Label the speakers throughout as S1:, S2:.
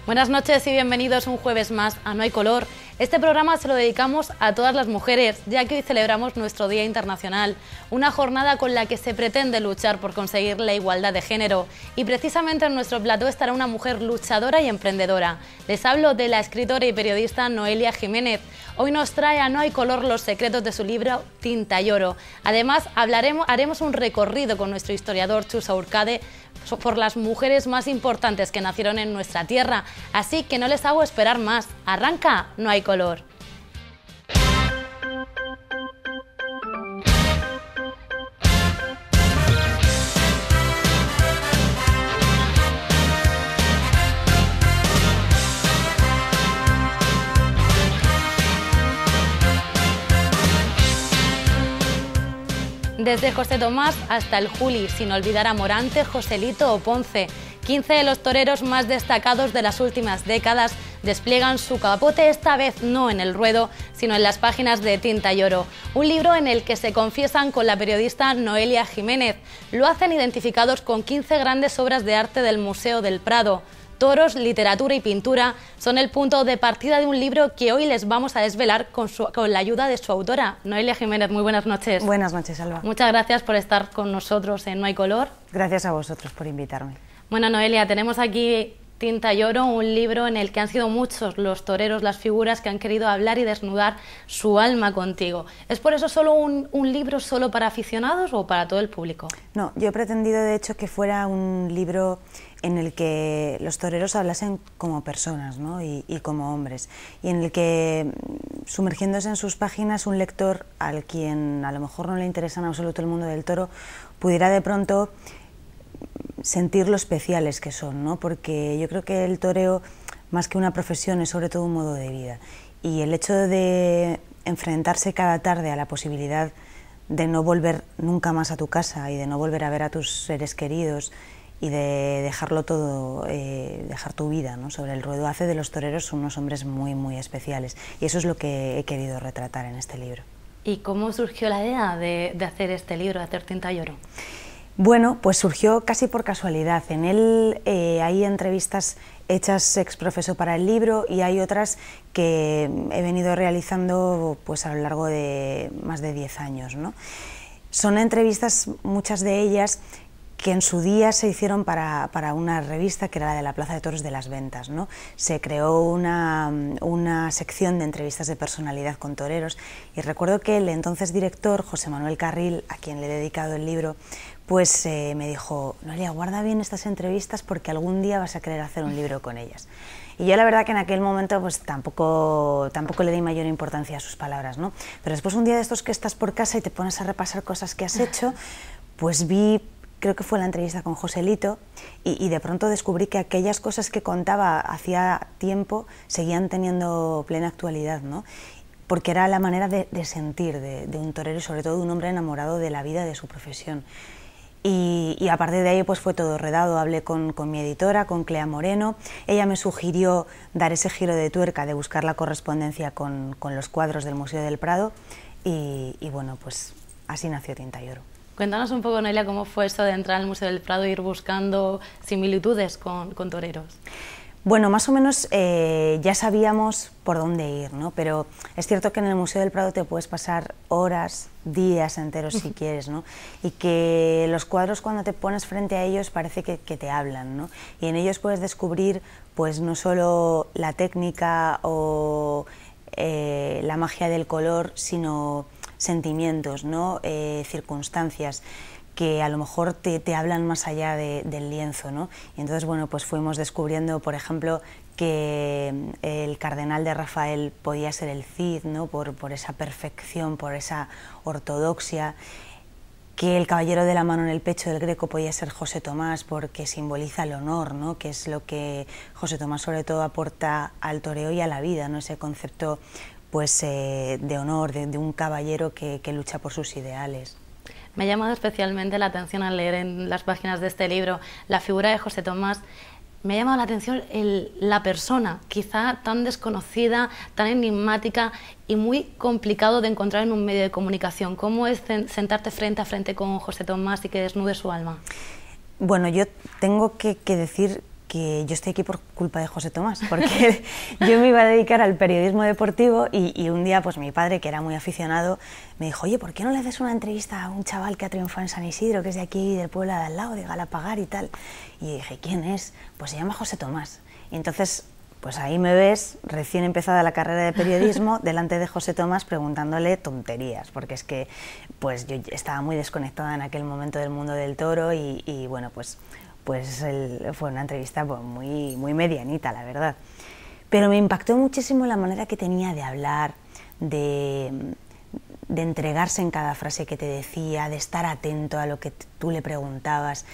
S1: Buenas noches y bienvenidos un jueves más a No hay color. Este programa se lo dedicamos a todas las mujeres, ya que hoy celebramos nuestro Día Internacional, una jornada con la que se pretende luchar por conseguir la igualdad de género. Y precisamente en nuestro plató estará una mujer luchadora y emprendedora. Les hablo de la escritora y periodista Noelia Jiménez. Hoy nos trae a No hay color los secretos de su libro Tinta y Oro. Además, haremos un recorrido con nuestro historiador Chus Aurcade por las mujeres más importantes que nacieron en nuestra tierra. Así que no les hago esperar más. Arranca No hay color. Desde José Tomás hasta el Juli, sin olvidar a Morante, Joselito o Ponce. 15 de los toreros más destacados de las últimas décadas despliegan su capote, esta vez no en el ruedo, sino en las páginas de Tinta y Oro, un libro en el que se confiesan con la periodista Noelia Jiménez. Lo hacen identificados con 15 grandes obras de arte del Museo del Prado. Toros, literatura y pintura son el punto de partida de un libro que hoy les vamos a desvelar con la ayuda de su autora. Noelia Jiménez, muy buenas noches.
S2: Buenas noches, Alba.
S1: Muchas gracias por estar con nosotros en No hay color.
S2: Gracias a vosotros por invitarme.
S1: Bueno, Noelia, tenemos aquí Tinta y Oro, un libro en el que han sido muchos los toreros, las figuras que han querido hablar y desnudar su alma contigo. ¿Es por eso solo un libro solo para aficionados o para todo el público?
S2: No, yo he pretendido de hecho que fuera un libro en el que los toreros hablasen como personas, ¿no? y como hombres, y en el que, sumergiéndose en sus páginas, un lector al quien a lo mejor no le interesa en absoluto el mundo del toro pudiera de pronto sentir lo especiales que son, ¿no? Porque yo creo que el toreo, más que una profesión, es sobre todo un modo de vida, y el hecho de enfrentarse cada tarde a la posibilidad de no volver nunca más a tu casa y de no volver a ver a tus seres queridos y de dejarlo todo, dejar tu vida, ¿no?, sobre el ruedo, hace de los toreros unos hombres muy, muy especiales, y eso es lo que he querido retratar en este libro.
S1: ¿Y cómo surgió la idea de hacer este libro, de hacer Tinta y Oro?
S2: Bueno, pues surgió casi por casualidad. En él hay entrevistas hechas ex profeso para el libro y hay otras que he venido realizando pues a lo largo de más de 10 años, ¿no? Son entrevistas, muchas de ellas, que en su día se hicieron para una revista que era la de la Plaza de Toros de las Ventas, ¿no? Se creó una sección de entrevistas de personalidad con toreros, y recuerdo que el entonces director, José Manuel Carril, a quien le he dedicado el libro, pues me dijo: Noelia, guarda bien estas entrevistas porque algún día vas a querer hacer un libro con ellas. Y yo la verdad que en aquel momento pues tampoco le di mayor importancia a sus palabras, ¿no? Pero después, un día de estos que estás por casa y te pones a repasar cosas que has hecho, pues vi, creo que fue la entrevista con Joselito, y de pronto descubrí que aquellas cosas que contaba hacía tiempo seguían teniendo plena actualidad, ¿no? Porque era la manera de sentir de un torero y sobre todo de un hombre enamorado de la vida, de su profesión. Y a partir de ahí pues fue todo rodado. Hablé con mi editora, con Clea Moreno. Ella me sugirió dar ese giro de tuerca, de buscar la correspondencia con los cuadros del Museo del Prado, y bueno, pues así nació Tinta y Oro.
S1: Cuéntanos un poco, Noelia, cómo fue eso de entrar al Museo del Prado e ir buscando similitudes con toreros.
S2: Bueno, más o menos ya sabíamos por dónde ir, ¿no? Pero es cierto que en el Museo del Prado te puedes pasar horas, días enteros si quieres, ¿no? Y que los cuadros, cuando te pones frente a ellos, parece que te hablan, ¿no? Y en ellos puedes descubrir pues no solo la técnica o la magia del color, sino sentimientos, ¿no? Circunstancias que a lo mejor te hablan más allá del lienzo, ¿no? Y entonces, bueno, pues fuimos descubriendo, por ejemplo, que el Cardenal de Rafael podía ser el Cid, ¿no? Por esa perfección, por esa ortodoxia, que el Caballero de la Mano en el Pecho del Greco podía ser José Tomás, porque simboliza el honor, ¿no? Que es lo que José Tomás sobre todo aporta al toreo y a la vida, ¿no? Ese concepto pues de honor, de un caballero que lucha por sus ideales.
S1: Me ha llamado especialmente la atención al leer en las páginas de este libro la figura de José Tomás. Me ha llamado la atención la persona, quizá tan desconocida, tan enigmática y muy complicado de encontrar en un medio de comunicación. ¿Cómo es sentarte frente a frente con José Tomás y que desnude su alma?
S2: Bueno, yo tengo que decir que yo estoy aquí por culpa de José Tomás, porque yo me iba a dedicar al periodismo deportivo y un día pues mi padre, que era muy aficionado, me dijo, oye, ¿por qué no le haces una entrevista a un chaval que ha triunfado en San Isidro, que es de aquí, del pueblo de al lado, de Galapagar y tal? Y dije, ¿quién es? Pues se llama José Tomás. Y entonces, pues ahí me ves, recién empezada la carrera de periodismo, delante de José Tomás preguntándole tonterías, porque es que pues yo estaba muy desconectada en aquel momento del mundo del toro y bueno, pues fue una entrevista pues, muy medianita, la verdad. Pero me impactó muchísimo la manera que tenía de hablar, de entregarse en cada frase que te decía, de estar atento a lo que tú le preguntabas.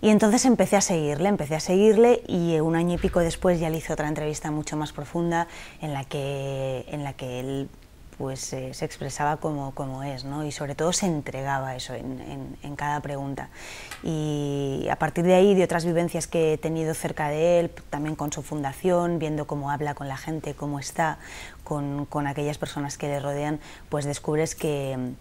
S2: Y entonces empecé a seguirle y un año y pico después ya le hice otra entrevista mucho más profunda en la que él pues se expresaba como es, ¿no? Y sobre todo se entregaba eso en cada pregunta. Y a partir de ahí, de otras vivencias que he tenido cerca de él, también con su fundación, viendo cómo habla con la gente, cómo está con aquellas personas que le rodean, pues descubres que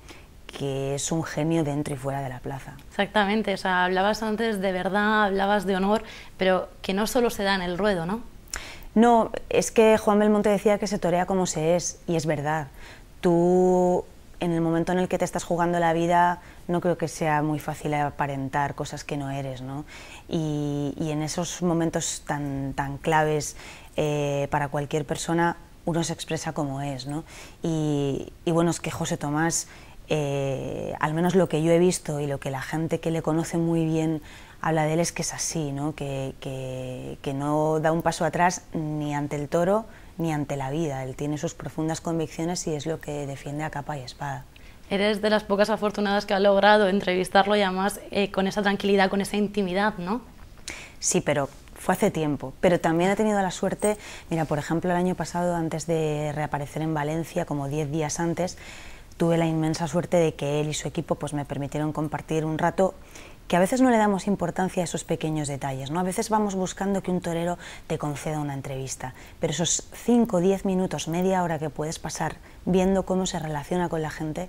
S2: es un genio dentro y fuera de la plaza.
S1: Exactamente, o sea, hablabas antes de verdad, hablabas de honor, pero que no solo se da en el ruedo, ¿no?
S2: No, es que Juan Belmonte decía que se torea como se es, y es verdad. Tú, en el momento en el que te estás jugando la vida, no creo que sea muy fácil aparentar cosas que no eres, ¿no? Y en esos momentos tan claves para cualquier persona, uno se expresa como es, ¿no? Y bueno, es que José Tomás, al menos lo que yo he visto y lo que la gente que le conoce muy bien habla de él, es que es así, ¿no? Que no da un paso atrás ni ante el toro ni ante la vida. Él tiene sus profundas convicciones y es lo que defiende a capa y espada.
S1: Eres de las pocas afortunadas que ha logrado entrevistarlo y además con esa tranquilidad, con esa intimidad, ¿no?
S2: Sí, pero fue hace tiempo. Pero también he tenido la suerte, mira, por ejemplo, el año pasado, antes de reaparecer en Valencia, como 10 días antes, tuve la inmensa suerte de que él y su equipo pues, me permitieron compartir un rato que a veces no le damos importancia a esos pequeños detalles, ¿no? A veces vamos buscando que un torero te conceda una entrevista, pero esos 5, 10 minutos, media hora que puedes pasar viendo cómo se relaciona con la gente,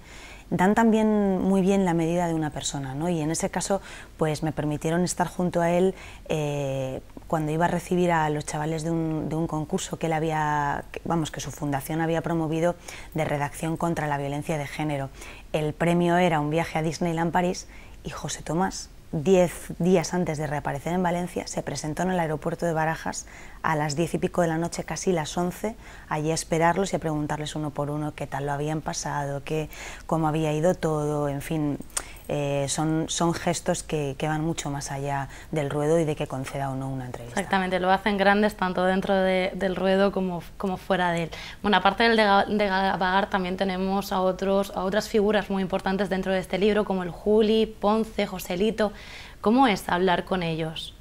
S2: dan también muy bien la medida de una persona, ¿no? Y en ese caso, pues me permitieron estar junto a él cuando iba a recibir a los chavales de un concurso que él había, que su fundación había promovido de redacción contra la violencia de género. El premio era un viaje a Disneyland París y José Tomás, 10 días antes de reaparecer en Valencia, se presentó en el aeropuerto de Barajas a las 10 y pico de la noche, casi las 11, allí a esperarlos y a preguntarles uno por uno qué tal lo habían pasado, cómo había ido todo, en fin, son gestos que van mucho más allá del ruedo y de que conceda o no una entrevista.
S1: Exactamente, lo hacen grandes tanto dentro del ruedo como fuera de él. Bueno, aparte del de Galapagar, también tenemos a otras figuras muy importantes dentro de este libro, como el Juli, Ponce, Joselito. ¿Cómo es hablar con ellos?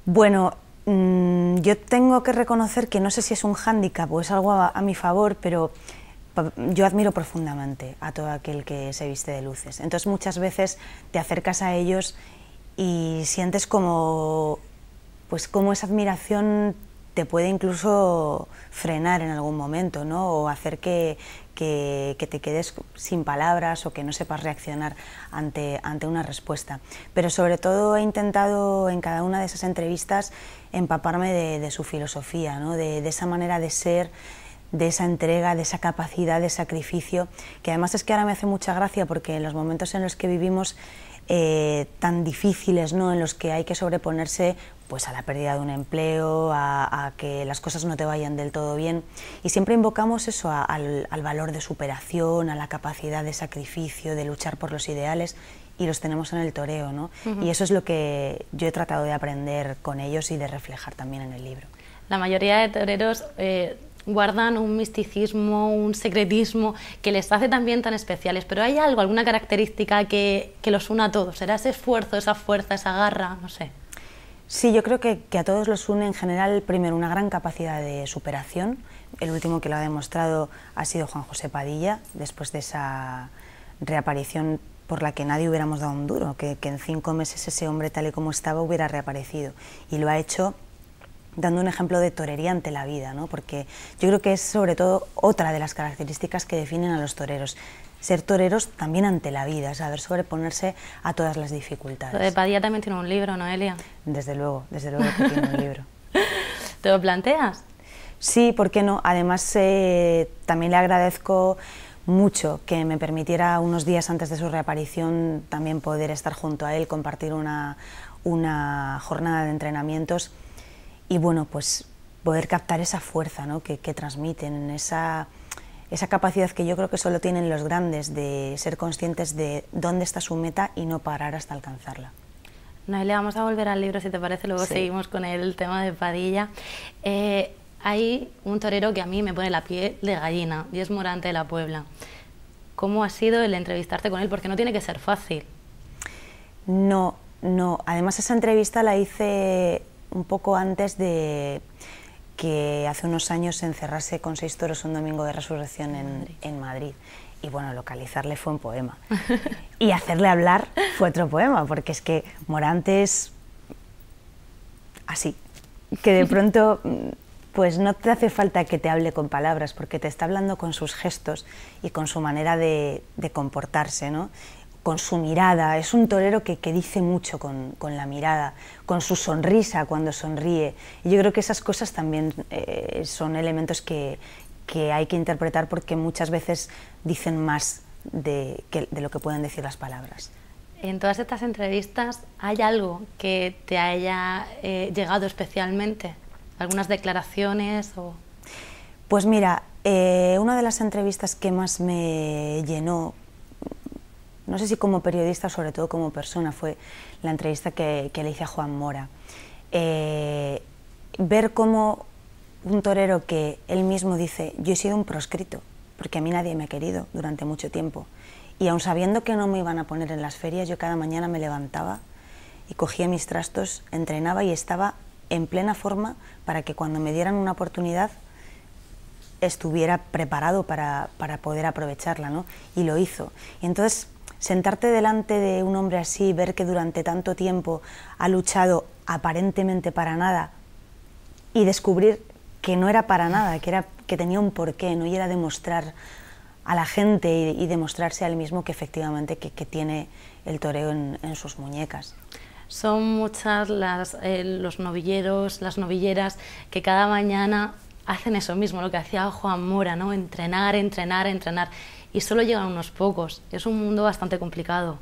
S2: Bueno, yo tengo que reconocer que no sé si es un hándicap o es algo a mi favor, pero yo admiro profundamente a todo aquel que se viste de luces. Entonces muchas veces te acercas a ellos y sientes como esa admiración te puede incluso frenar en algún momento, ¿no? O hacer que te quedes sin palabras o que no sepas reaccionar ante una respuesta. Pero sobre todo he intentado en cada una de esas entrevistas empaparme de su filosofía, ¿no? de esa manera de ser, de esa entrega, de esa capacidad de sacrificio, que además es que ahora me hace mucha gracia porque en los momentos en los que vivimos tan difíciles, ¿no? En los que hay que sobreponerse pues a la pérdida de un empleo, a que las cosas no te vayan del todo bien, y siempre invocamos eso al valor de superación, a la capacidad de sacrificio, de luchar por los ideales, y los tenemos en el toreo, ¿no? Y eso es lo que yo he tratado de aprender con ellos y de reflejar también en el libro.
S1: La mayoría de toreros guardan un misticismo, un secretismo que les hace también tan especiales, pero ¿hay algo, alguna característica que los una a todos? ¿Será ese esfuerzo, esa fuerza, esa garra? No sé.
S2: Sí, yo creo que a todos los une en general, primero, una gran capacidad de superación. El último que lo ha demostrado ha sido Juan José Padilla, después de esa reaparición por la que nadie hubiéramos dado un duro, que en 5 meses ese hombre tal y como estaba hubiera reaparecido, y lo ha hecho dando un ejemplo de torería ante la vida, ¿no? Porque yo creo que es sobre todo otra de las características que definen a los toreros. ser toreros también ante la vida, saber sobreponerse a todas las dificultades.
S1: Lo de Padilla también tiene un libro, ¿Noelia?
S2: Desde luego que tiene un libro.
S1: ¿Te lo planteas?
S2: Sí, ¿por qué no? Además, también le agradezco mucho que me permitiera unos días antes de su reaparición también poder estar junto a él, compartir una jornada de entrenamientos y bueno, pues poder captar esa fuerza, ¿no?, que transmiten, esa capacidad que yo creo que solo tienen los grandes de ser conscientes de dónde está su meta y no parar hasta alcanzarla.
S1: Noelia, vamos a volver al libro, si te parece, luego
S2: Sí.
S1: seguimos con el tema de Padilla. Hay un torero que a mí me pone la piel de gallina y es Morante de la Puebla. ¿Cómo ha sido el entrevistarte con él? Porque no tiene que ser fácil.
S2: No, además esa entrevista la hice un poco antes de que hace unos años se encerrase con 6 toros un domingo de resurrección en Madrid. Y bueno, localizarle fue un poema. Y hacerle hablar fue otro poema, porque es que Morante es así, que de pronto pues no te hace falta que te hable con palabras, porque te está hablando con sus gestos y con su manera de comportarse, ¿no?, con su mirada. Es un torero que dice mucho con la mirada, con su sonrisa cuando sonríe. Y yo creo que esas cosas también son elementos que hay que interpretar, porque muchas veces dicen más de lo que pueden decir las palabras.
S1: En todas estas entrevistas, ¿hay algo que te haya llegado especialmente? ¿Algunas declaraciones?
S2: Pues mira, una de las entrevistas que más me llenó, no sé si como periodista o sobre todo como persona, fue la entrevista que le hice a Juan Mora. Ver cómo un torero que él mismo dice: yo he sido un proscrito, porque a mí nadie me ha querido durante mucho tiempo, y aun sabiendo que no me iban a poner en las ferias, yo cada mañana me levantaba y cogía mis trastos, entrenaba y estaba en plena forma para que cuando me dieran una oportunidad estuviera preparado para poder aprovecharla, ¿no? Y lo hizo. Y entonces, sentarte delante de un hombre así, ver que durante tanto tiempo ha luchado aparentemente para nada y descubrir que no era para nada, que tenía un porqué, ¿no?, y era demostrar a la gente y demostrarse a él mismo que efectivamente que tiene el toreo en sus muñecas.
S1: Son muchas los novilleros, las novilleras que cada mañana hacen eso mismo, lo que hacía Juan Mora, ¿no?, entrenar, entrenar, entrenar, y solo llegan unos pocos. Es un mundo bastante complicado.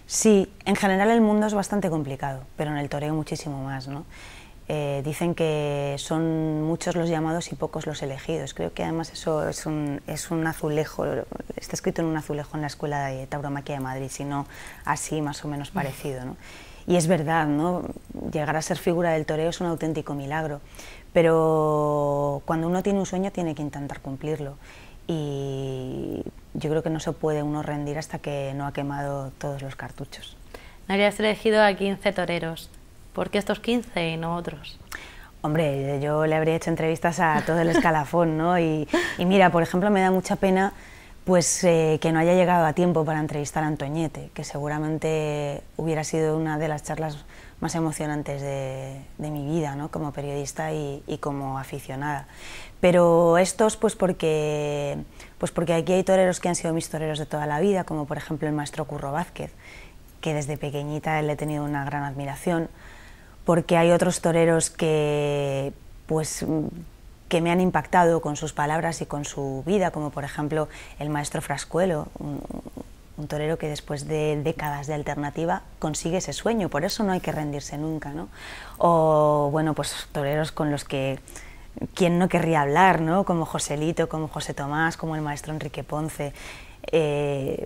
S2: Sí, en general el mundo es bastante complicado, pero en el toreo muchísimo más, ¿no? Dicen que son muchos los llamados y pocos los elegidos. Creo que además eso es un azulejo, está escrito en un azulejo en la Escuela de Tauromaquia de Madrid, sino así más o menos parecido, ¿no? Y es verdad, ¿no?, llegar a ser figura del toreo es un auténtico milagro, pero cuando uno tiene un sueño tiene que intentar cumplirlo, y yo creo que no se puede uno rendir hasta que no ha quemado todos los cartuchos.
S1: Noelia, has elegido a 15 toreros. ¿Por qué estos 15 y no otros?
S2: Hombre, yo le habría hecho entrevistas a todo el escalafón, ¿no? Y mira, por ejemplo, me da mucha pena pues que no haya llegado a tiempo para entrevistar a Antoñete, que seguramente hubiera sido una de las charlas más emocionantes de mi vida, ¿no?, como periodista y como aficionada. Pero estos, pues porque aquí hay toreros que han sido mis toreros de toda la vida, como por ejemplo el maestro Curro Vázquez, que desde pequeñita le he tenido una gran admiración, porque hay otros toreros que me han impactado con sus palabras y con su vida, como por ejemplo el maestro Frascuelo, un torero que después de décadas de alternativa consigue ese sueño, por eso no hay que rendirse nunca, ¿no? O bueno, pues toreros con los que quién no querría hablar, ¿no?, como Joselito, como José Tomás, como el maestro Enrique Ponce.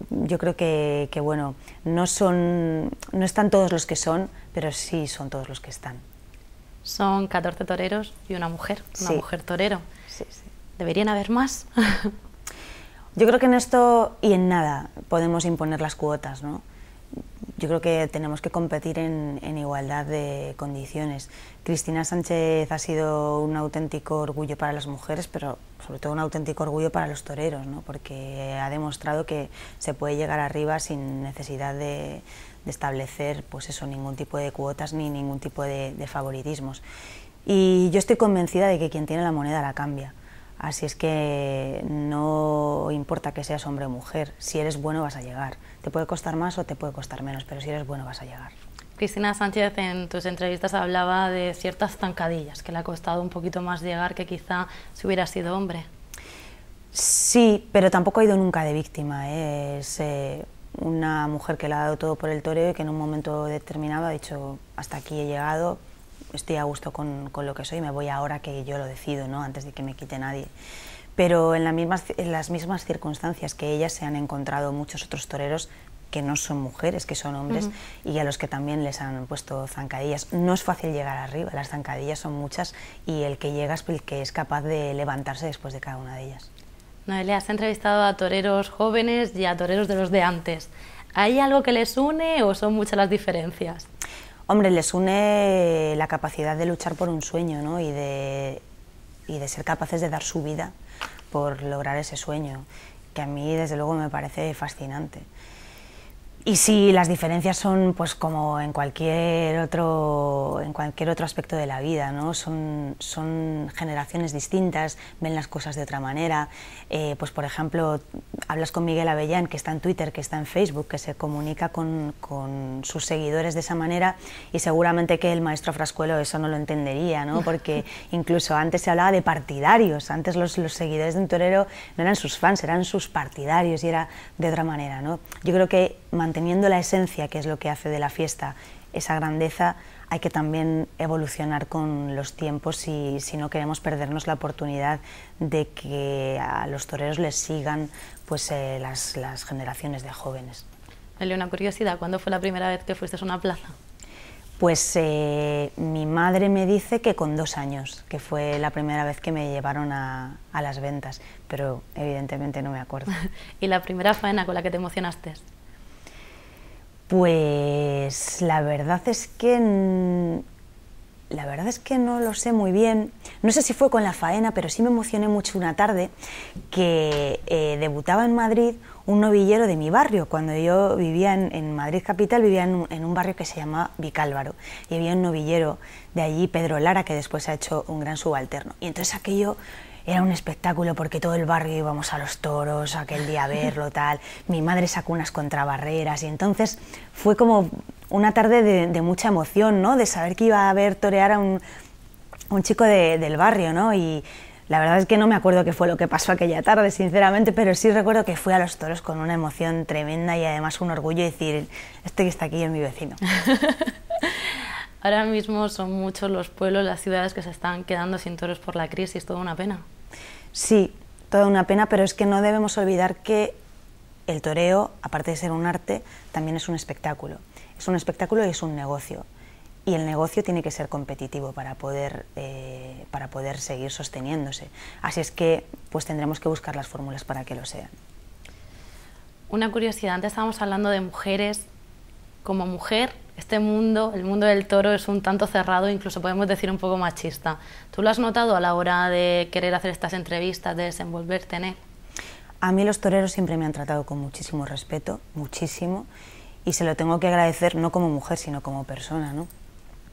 S2: Yo creo que bueno, no están todos los que son, pero sí son todos los que están.
S1: Son 14 toreros y una mujer
S2: Sí.
S1: mujer torero.
S2: Sí, sí.
S1: ¿Deberían haber más?
S2: Yo creo que en esto y en nada podemos imponer las cuotas, ¿no? Yo creo que tenemos que competir en igualdad de condiciones. Cristina Sánchez ha sido un auténtico orgullo para las mujeres, pero sobre todo un auténtico orgullo para los toreros, ¿no?, porque ha demostrado que se puede llegar arriba sin necesidad de establecer pues eso, ningún tipo de cuotas ni ningún tipo de favoritismos. Y yo estoy convencida de que quien tiene la moneda la cambia. Así es que no importa que seas hombre o mujer, si eres bueno vas a llegar. Te puede costar más o te puede costar menos, pero si eres bueno vas a llegar.
S1: Cristina Sánchez en tus entrevistas hablaba de ciertas zancadillas, que le ha costado un poquito más llegar que quizá si hubiera sido hombre.
S2: Sí, pero tampoco ha ido nunca de víctima, ¿eh? Es una mujer que le ha dado todo por el toreo y que en un momento determinado ha dicho hasta aquí he llegado, estoy a gusto con lo que soy, me voy ahora que yo lo decido, ¿no? Antes de que me quite nadie. Pero en las mismas circunstancias que ellas se han encontrado muchos otros toreros que no son mujeres, que son hombres, y a los que también les han puesto zancadillas. No es fácil llegar arriba, las zancadillas son muchas y el que llega es el que es capaz de levantarse después de cada una de ellas.
S1: Noelia, has entrevistado a toreros jóvenes y a toreros de los de antes. ¿Hay algo que les une o son muchas las diferencias?
S2: Hombre, les une la capacidad de luchar por un sueño, ¿no? y de ser capaces de dar su vida por lograr ese sueño, que a mí desde luego me parece fascinante. Y sí, las diferencias son pues como en cualquier otro aspecto de la vida, ¿no? Son generaciones distintas, ven las cosas de otra manera. Pues por ejemplo, hablas con Miguel Avellán, que está en Twitter, que está en Facebook, que se comunica con sus seguidores de esa manera, y seguramente que el maestro Frascuelo eso no lo entendería, ¿no? Porque incluso antes se hablaba de partidarios, antes los seguidores de un torero no eran sus fans, eran sus partidarios, y era de otra manera, ¿no? Yo creo que manteniendo la esencia, que es lo que hace de la fiesta esa grandeza, hay que también evolucionar con los tiempos y si no queremos perdernos la oportunidad de que a los toreros les sigan pues, las generaciones de jóvenes.
S1: Noelia, una curiosidad, ¿cuándo fue la primera vez que fuiste a una plaza?
S2: Pues mi madre me dice que con 2 años, que fue la primera vez que me llevaron a las ventas, pero evidentemente no me acuerdo.
S1: ¿Y la primera faena con la que te emocionaste?
S2: Pues la verdad es que no lo sé muy bien. No sé si fue con la faena, pero sí me emocioné mucho una tarde que debutaba en Madrid un novillero de mi barrio. Cuando yo vivía en Madrid capital, vivía en un barrio que se llama Vicálvaro, y había un novillero de allí, Pedro Lara, que después ha hecho un gran subalterno. Y entonces aquello era un espectáculo porque todo el barrio íbamos a los toros aquel día a verlo, tal. Mi madre sacó unas contrabarreras y entonces fue como una tarde de mucha emoción, ¿no? De saber que iba a ver torear a un chico del barrio, ¿no? Y la verdad es que no me acuerdo qué fue lo que pasó aquella tarde, sinceramente, pero sí recuerdo que fui a los toros con una emoción tremenda y además un orgullo de decir, este que está aquí es mi vecino.
S1: Ahora mismo son muchos los pueblos, las ciudades que se están quedando sin toros por la crisis, toda una pena.
S2: Sí, toda una pena, pero es que no debemos olvidar que el toreo, aparte de ser un arte, también es un espectáculo. Es un espectáculo y es un negocio. Y el negocio tiene que ser competitivo para poder seguir sosteniéndose. Así es que pues tendremos que buscar las fórmulas para que lo sean.
S1: Una curiosidad, antes estábamos hablando de mujeres. Como mujer, este mundo, el mundo del toro, es un tanto cerrado, incluso podemos decir un poco machista. ¿Tú lo has notado a la hora de querer hacer estas entrevistas, de desenvolverte en él?
S2: A mí los toreros siempre me han tratado con muchísimo respeto, muchísimo, y se lo tengo que agradecer no como mujer, sino como persona, ¿no?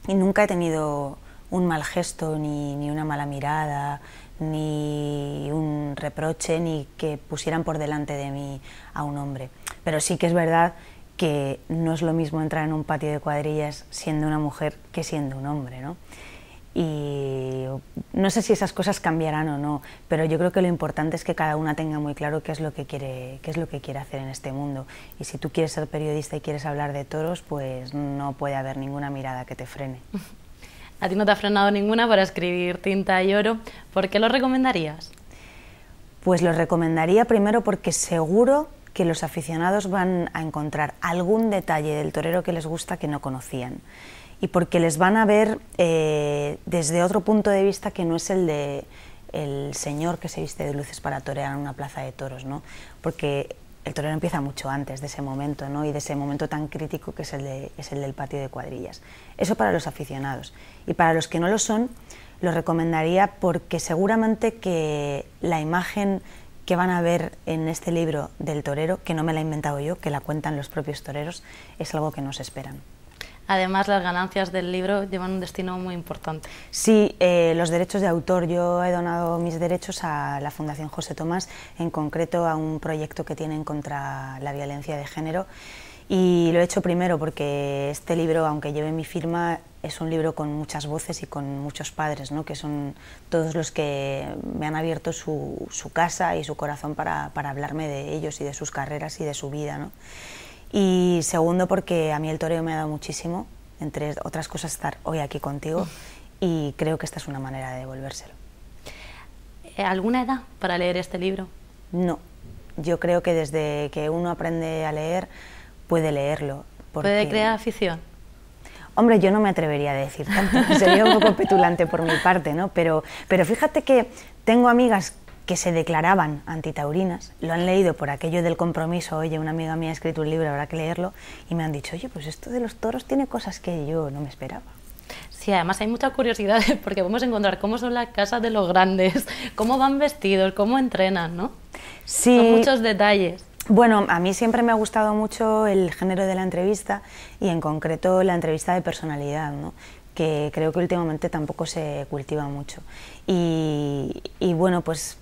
S2: Y nunca he tenido un mal gesto, ni una mala mirada, ni un reproche, ni que pusieran por delante de mí a un hombre. Pero sí que es verdad que no es lo mismo entrar en un patio de cuadrillas siendo una mujer que siendo un hombre, ¿no? Y no sé si esas cosas cambiarán o no, pero yo creo que lo importante es que cada una tenga muy claro qué es lo que quiere hacer en este mundo. Y si tú quieres ser periodista y quieres hablar de toros, pues no puede haber ninguna mirada que te frene.
S1: A ti no te ha frenado ninguna para escribir Tinta y Oro. ¿Por qué lo recomendarías?
S2: Pues lo recomendaría primero porque seguro que los aficionados van a encontrar algún detalle del torero que les gusta que no conocían, y porque les van a ver desde otro punto de vista que no es el de el señor que se viste de luces para torear en una plaza de toros, ¿no? Porque el torero empieza mucho antes de ese momento, ¿no? Y de ese momento tan crítico que es el del patio de cuadrillas. Eso para los aficionados. Y para los que no lo son, lo recomendaría porque seguramente que la imagen que van a ver en este libro del torero, que no me la he inventado yo, que la cuentan los propios toreros, es algo que nos esperan.
S1: Además, las ganancias del libro llevan un destino muy importante.
S2: Sí, los derechos de autor. Yo he donado mis derechos a la Fundación José Tomás, en concreto a un proyecto que tienen contra la violencia de género. Y lo he hecho primero porque este libro, aunque lleve mi firma, es un libro con muchas voces y con muchos padres, ¿no? Que son todos los que me han abierto su casa y su corazón para hablarme de ellos y de sus carreras y de su vida, ¿no? Y segundo, porque a mí el toreo me ha dado muchísimo, entre otras cosas estar hoy aquí contigo, y creo que esta es una manera de devolvérselo.
S1: ¿Alguna edad para leer este libro?
S2: No, yo creo que desde que uno aprende a leer puede leerlo.
S1: ¿Puede crear afición?
S2: Hombre, yo no me atrevería a decir tanto, sería un poco petulante por mi parte, ¿no? Pero fíjate que tengo amigas que se declaraban antitaurinas, lo han leído por aquello del compromiso, oye, una amiga mía ha escrito un libro, habrá que leerlo, y me han dicho, oye, pues esto de los toros tiene cosas que yo no me esperaba.
S1: Sí, además hay mucha curiosidad porque podemos encontrar cómo son las casas de los grandes, cómo van vestidos, cómo entrenan, ¿no?
S2: Sí.
S1: Son muchos detalles.
S2: Bueno, a mí siempre me ha gustado mucho el género de la entrevista y en concreto la entrevista de personalidad, ¿no? Que creo que últimamente tampoco se cultiva mucho. Y bueno, pues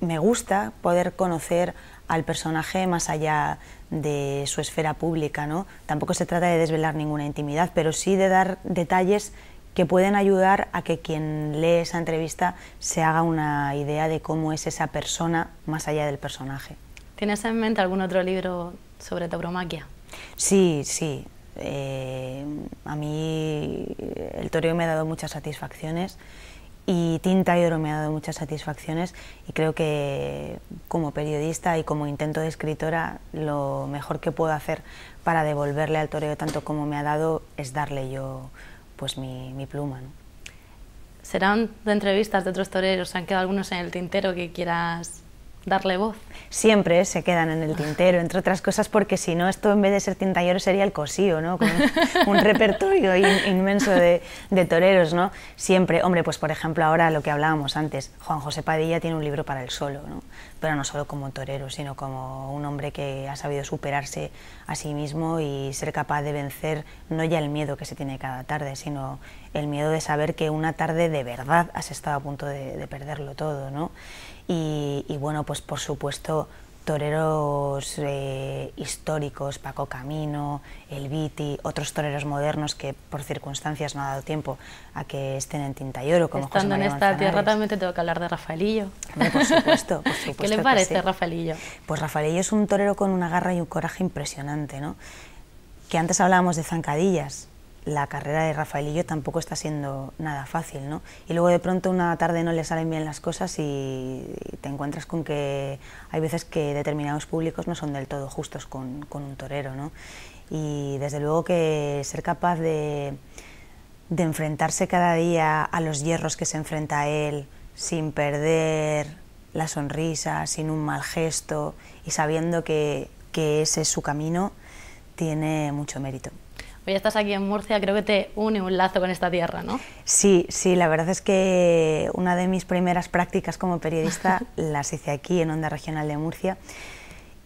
S2: me gusta poder conocer al personaje más allá de su esfera pública, ¿no? Tampoco se trata de desvelar ninguna intimidad, pero sí de dar detalles que pueden ayudar a que quien lee esa entrevista se haga una idea de cómo es esa persona más allá del personaje.
S1: ¿Tienes en mente algún otro libro sobre tauromaquia?
S2: Sí, sí. A mí el toreo me ha dado muchas satisfacciones y Tinta y Oro me ha dado muchas satisfacciones y creo que como periodista y como intento de escritora lo mejor que puedo hacer para devolverle al toreo tanto como me ha dado es darle yo pues mi pluma, ¿no?
S1: ¿Serán de entrevistas de otros toreros? ¿Se han quedado algunos en el tintero que quieras darle voz?
S2: Siempre se quedan en el tintero, entre otras cosas porque si no esto en vez de ser Tinta y Oro sería el Cosío, ¿no? Con un repertorio inmenso de toreros, ¿no? Siempre, hombre, pues por ejemplo ahora lo que hablábamos antes, Juan José Padilla tiene un libro para él solo, ¿no? Pero no solo como torero, sino como un hombre que ha sabido superarse a sí mismo y ser capaz de vencer no ya el miedo que se tiene cada tarde, sino el miedo de saber que una tarde de verdad has estado a punto de perderlo todo, ¿no? Y bueno, pues por supuesto toreros históricos, Paco Camino, El Viti, otros toreros modernos que por circunstancias no ha dado tiempo a que estén en Tinta y Oro, como José
S1: Estando en
S2: María
S1: esta
S2: Manzanares.
S1: tierra también te tengo que hablar de Rafaelillo.
S2: Hombre, por supuesto, por supuesto.
S1: ¿Qué le parece Rafaelillo?
S2: Pues Rafaelillo es un torero con una garra y un coraje impresionante, ¿no? Que antes hablábamos de zancadillas. La carrera de Rafaelillo tampoco está siendo nada fácil, ¿no? Y luego de pronto una tarde no le salen bien las cosas y te encuentras con que hay veces que determinados públicos no son del todo justos con un torero, ¿no? Y desde luego que ser capaz de enfrentarse cada día a los hierros que se enfrenta a él sin perder la sonrisa, sin un mal gesto y sabiendo que ese es su camino, tiene mucho mérito.
S1: Hoy estás aquí en Murcia, creo que te une un lazo con esta tierra, ¿no?
S2: Sí, sí, la verdad es que una de mis primeras prácticas como periodista las hice aquí en Onda Regional de Murcia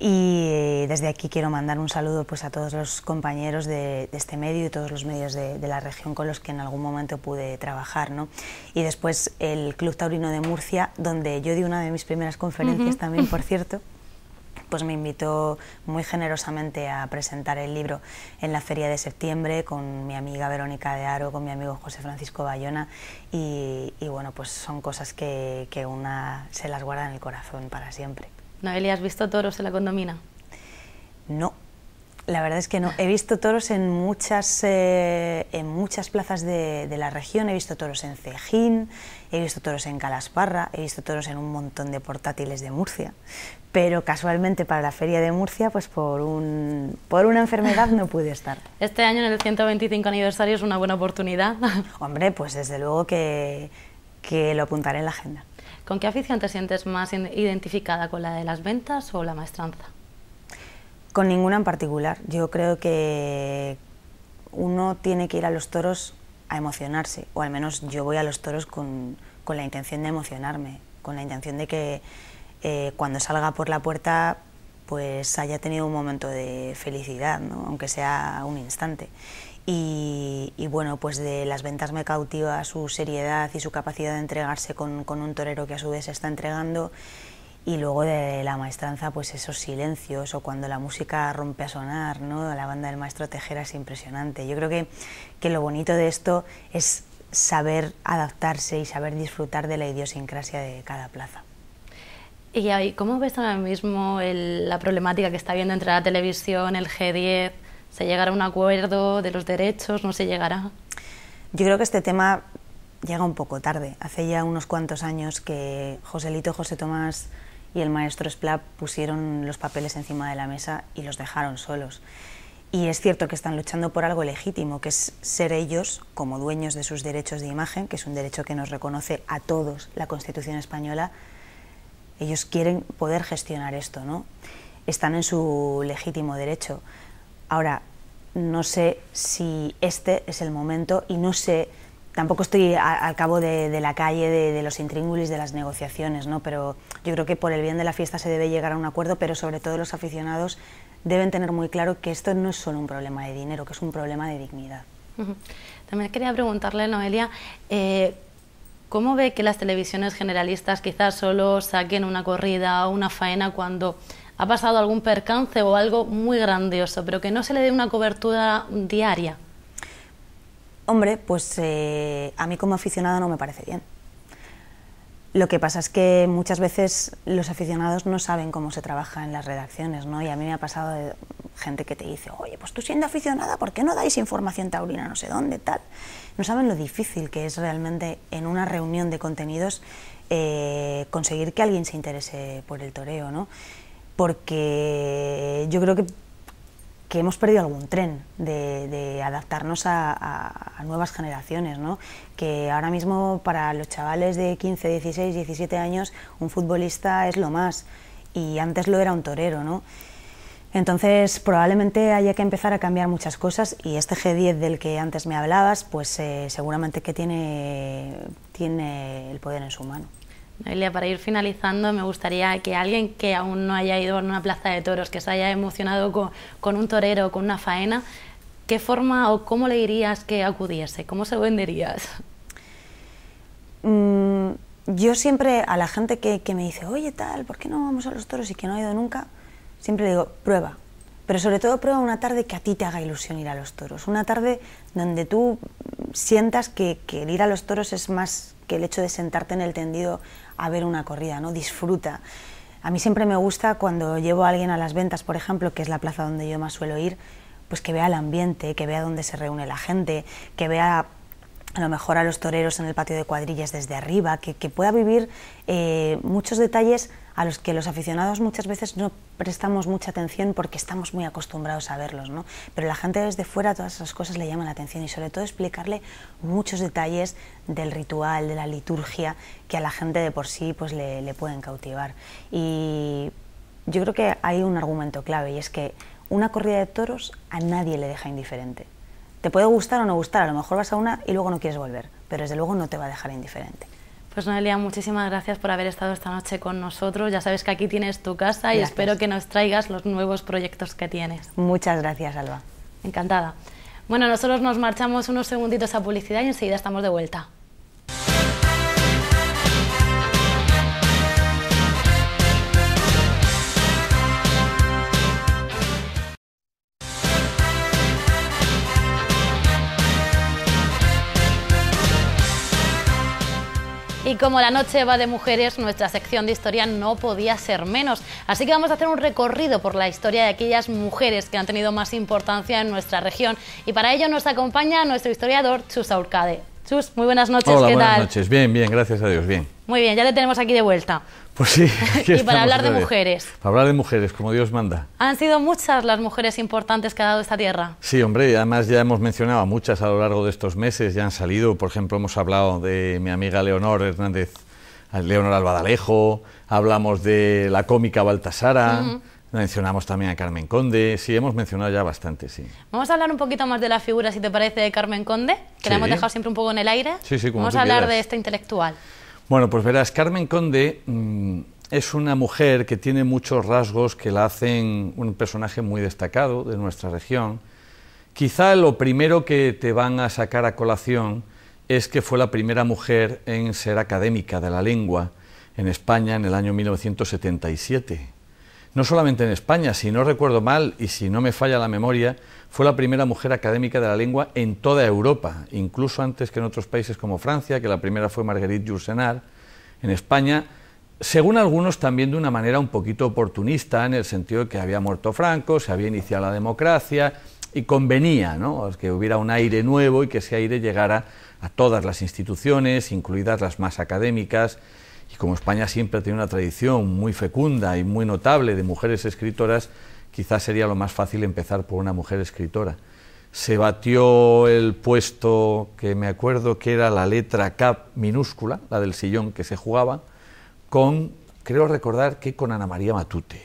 S2: y desde aquí quiero mandar un saludo pues a todos los compañeros de este medio y todos los medios de la región con los que en algún momento pude trabajar, ¿no? Y después el Club Taurino de Murcia, donde yo di una de mis primeras conferencias también, por cierto, pues me invitó muy generosamente a presentar el libro en la Feria de Septiembre con mi amiga Verónica de Haro, con mi amigo José Francisco Bayona y bueno, pues son cosas que una se las guarda en el corazón para siempre.
S1: Noelia, ¿has visto toros en la Condomina?
S2: No, la verdad es que no. He visto toros en muchas plazas de la región, he visto toros en Cejín, he visto toros en Calasparra, he visto toros en un montón de portátiles de Murcia, pero casualmente para la Feria de Murcia, pues por una enfermedad no pude estar.
S1: Este año, en el 125 aniversario, es una buena oportunidad.
S2: Hombre, pues desde luego que lo apuntaré en la agenda.
S1: ¿Con qué afición te sientes más identificada, con la de las ventas o la maestranza?
S2: Con ninguna en particular. Yo creo que uno tiene que ir a los toros a emocionarse, o al menos yo voy a los toros con la intención de emocionarme, con la intención de que cuando salga por la puerta pues haya tenido un momento de felicidad, ¿no? Aunque sea un instante. y bueno, pues de Las ventas me cautiva su seriedad y su capacidad de entregarse con un torero que a su vez se está entregando, y luego de La maestranza, pues esos silencios o cuando la música rompe a sonar, ¿no? La banda del maestro Tejera es impresionante. Yo creo que lo bonito de esto es saber adaptarse y saber disfrutar de la idiosincrasia de cada plaza.
S1: Y ahí, ¿cómo ves ahora mismo la problemática que está habiendo entre la televisión, el G10? ¿Se llegará a un acuerdo de los derechos? ¿No se llegará?
S2: Yo creo que este tema llega un poco tarde. Hace ya unos cuantos años que Joselito, José Tomás y el maestro Esplá pusieron los papeles encima de la mesa y los dejaron solos. Y es cierto que están luchando por algo legítimo, que es ser ellos, como dueños de sus derechos de imagen, que es un derecho que nos reconoce a todos la Constitución española. Ellos quieren poder gestionar esto, ¿no? Están en su legítimo derecho. Ahora, no sé si este es el momento y no sé, tampoco estoy al cabo de la calle de los intríngulis de las negociaciones, ¿no? Pero yo creo que por el bien de la fiesta se debe llegar a un acuerdo, pero sobre todo los aficionados deben tener muy claro que esto no es solo un problema de dinero, que es un problema de dignidad.
S1: También quería preguntarle, Noelia, ¿cómo ve que las televisiones generalistas quizás solo saquen una corrida o una faena cuando ha pasado algún percance o algo muy grandioso, pero que no se le dé una cobertura diaria?
S2: Hombre, pues a mí como aficionado no me parece bien. Lo que pasa es que muchas veces los aficionados no saben cómo se trabaja en las redacciones, ¿no? Y a mí me ha pasado de gente que te dice, oye, pues tú siendo aficionada, ¿por qué no dais información taurina no sé dónde, tal? No saben lo difícil que es realmente en una reunión de contenidos conseguir que alguien se interese por el toreo, ¿no? Porque yo creo que hemos perdido algún tren de adaptarnos a nuevas generaciones, ¿no? Que ahora mismo para los chavales de 15, 16, 17 años un futbolista es lo más, y antes lo era un torero, ¿no? Entonces probablemente haya que empezar a cambiar muchas cosas, y este G10 del que antes me hablabas, pues seguramente que tiene el poder en su mano.
S1: Noelia, para ir finalizando, me gustaría que alguien que aún no haya ido a una plaza de toros, que se haya emocionado con un torero, con una faena, ¿qué forma o cómo le dirías que acudiese? ¿Cómo se venderías?
S2: Yo siempre a la gente que me dice, oye tal, ¿por qué no vamos a los toros y que no ha ido nunca? Siempre le digo, prueba, pero sobre todo prueba una tarde que a ti te haga ilusión ir a los toros, una tarde donde tú sientas que el ir a los toros es más que el hecho de sentarte en el tendido a ver una corrida, ¿no? Disfruta. A mí siempre me gusta cuando llevo a alguien a Las Ventas, por ejemplo, que es la plaza donde yo más suelo ir, pues que vea el ambiente, que vea dónde se reúne la gente, que vea a lo mejor a los toreros en el patio de cuadrillas desde arriba, que pueda vivir muchos detalles a los que los aficionados muchas veces no prestamos mucha atención porque estamos muy acostumbrados a verlos, ¿no? Pero la gente desde fuera todas esas cosas le llaman la atención, y sobre todo explicarle muchos detalles del ritual, de la liturgia, que a la gente de por sí pues le pueden cautivar. Y yo creo que hay un argumento clave, y es que una corrida de toros a nadie le deja indiferente. Te puede gustar o no gustar, a lo mejor vas a una y luego no quieres volver, pero desde luego no te va a dejar indiferente.
S1: Pues Noelia, muchísimas gracias por haber estado esta noche con nosotros. Ya sabes que aquí tienes tu casa. Gracias. Y espero que nos traigas los nuevos proyectos que tienes.
S2: Muchas gracias, Alba.
S1: Encantada. Bueno, nosotros nos marchamos unos segunditos a publicidad y enseguida estamos de vuelta. Y como la noche va de mujeres, nuestra sección de historia no podía ser menos. Así que vamos a hacer un recorrido por la historia de aquellas mujeres que han tenido más importancia en nuestra región. Y para ello nos acompaña nuestro historiador, Chus Aurcade. Chus, muy buenas noches,
S3: Hola,
S1: ¿qué tal?
S3: Buenas noches, bien, gracias a Dios, bien.
S1: Muy bien, ya te tenemos aquí de vuelta.
S3: Pues sí.
S1: Y para hablar de mujeres.
S3: Para hablar de mujeres, como Dios manda.
S1: ¿Han sido muchas las mujeres importantes que ha dado esta tierra?
S3: Sí, hombre, y además ya hemos mencionado a muchas a lo largo de estos meses, ya han salido, por ejemplo, hemos hablado de mi amiga Leonor Hernández, Leonor Albadalejo, hablamos de la cómica Baltasara, mencionamos también a Carmen Conde, sí, hemos mencionado ya bastante, sí.
S1: Vamos a hablar un poquito más de la figura, si te parece, de Carmen Conde, que
S3: sí.
S1: La hemos dejado siempre un poco en el aire.
S3: Sí, sí, como
S1: Vamos
S3: tú
S1: a hablar
S3: quieras.
S1: de esta intelectual.
S3: Bueno, pues verás, Carmen Conde es una mujer que tiene muchos rasgos que la hacen un personaje muy destacado de nuestra región, Quizá lo primero que te van a sacar a colación es que fue la primera mujer en ser académica de la lengua en España en el año 1977. No solamente en España, si no recuerdo mal y si no me falla la memoria, fue la primera mujer académica de la lengua en toda Europa, incluso antes que en otros países como Francia, que la primera fue Marguerite Yourcenar. En España, según algunos, también de una manera un poquito oportunista, en el sentido de que había muerto Franco, se había iniciado la democracia y convenía, ¿no?, que hubiera un aire nuevo y que ese aire llegara a todas las instituciones, incluidas las más académicas. Y como España siempre ha tenido una tradición muy fecunda y muy notable de mujeres escritoras, quizás sería lo más fácil empezar por una mujer escritora. Se batió el puesto, que me acuerdo que era la letra K minúscula, la del sillón que se jugaba, con, creo recordar que con Ana María Matute,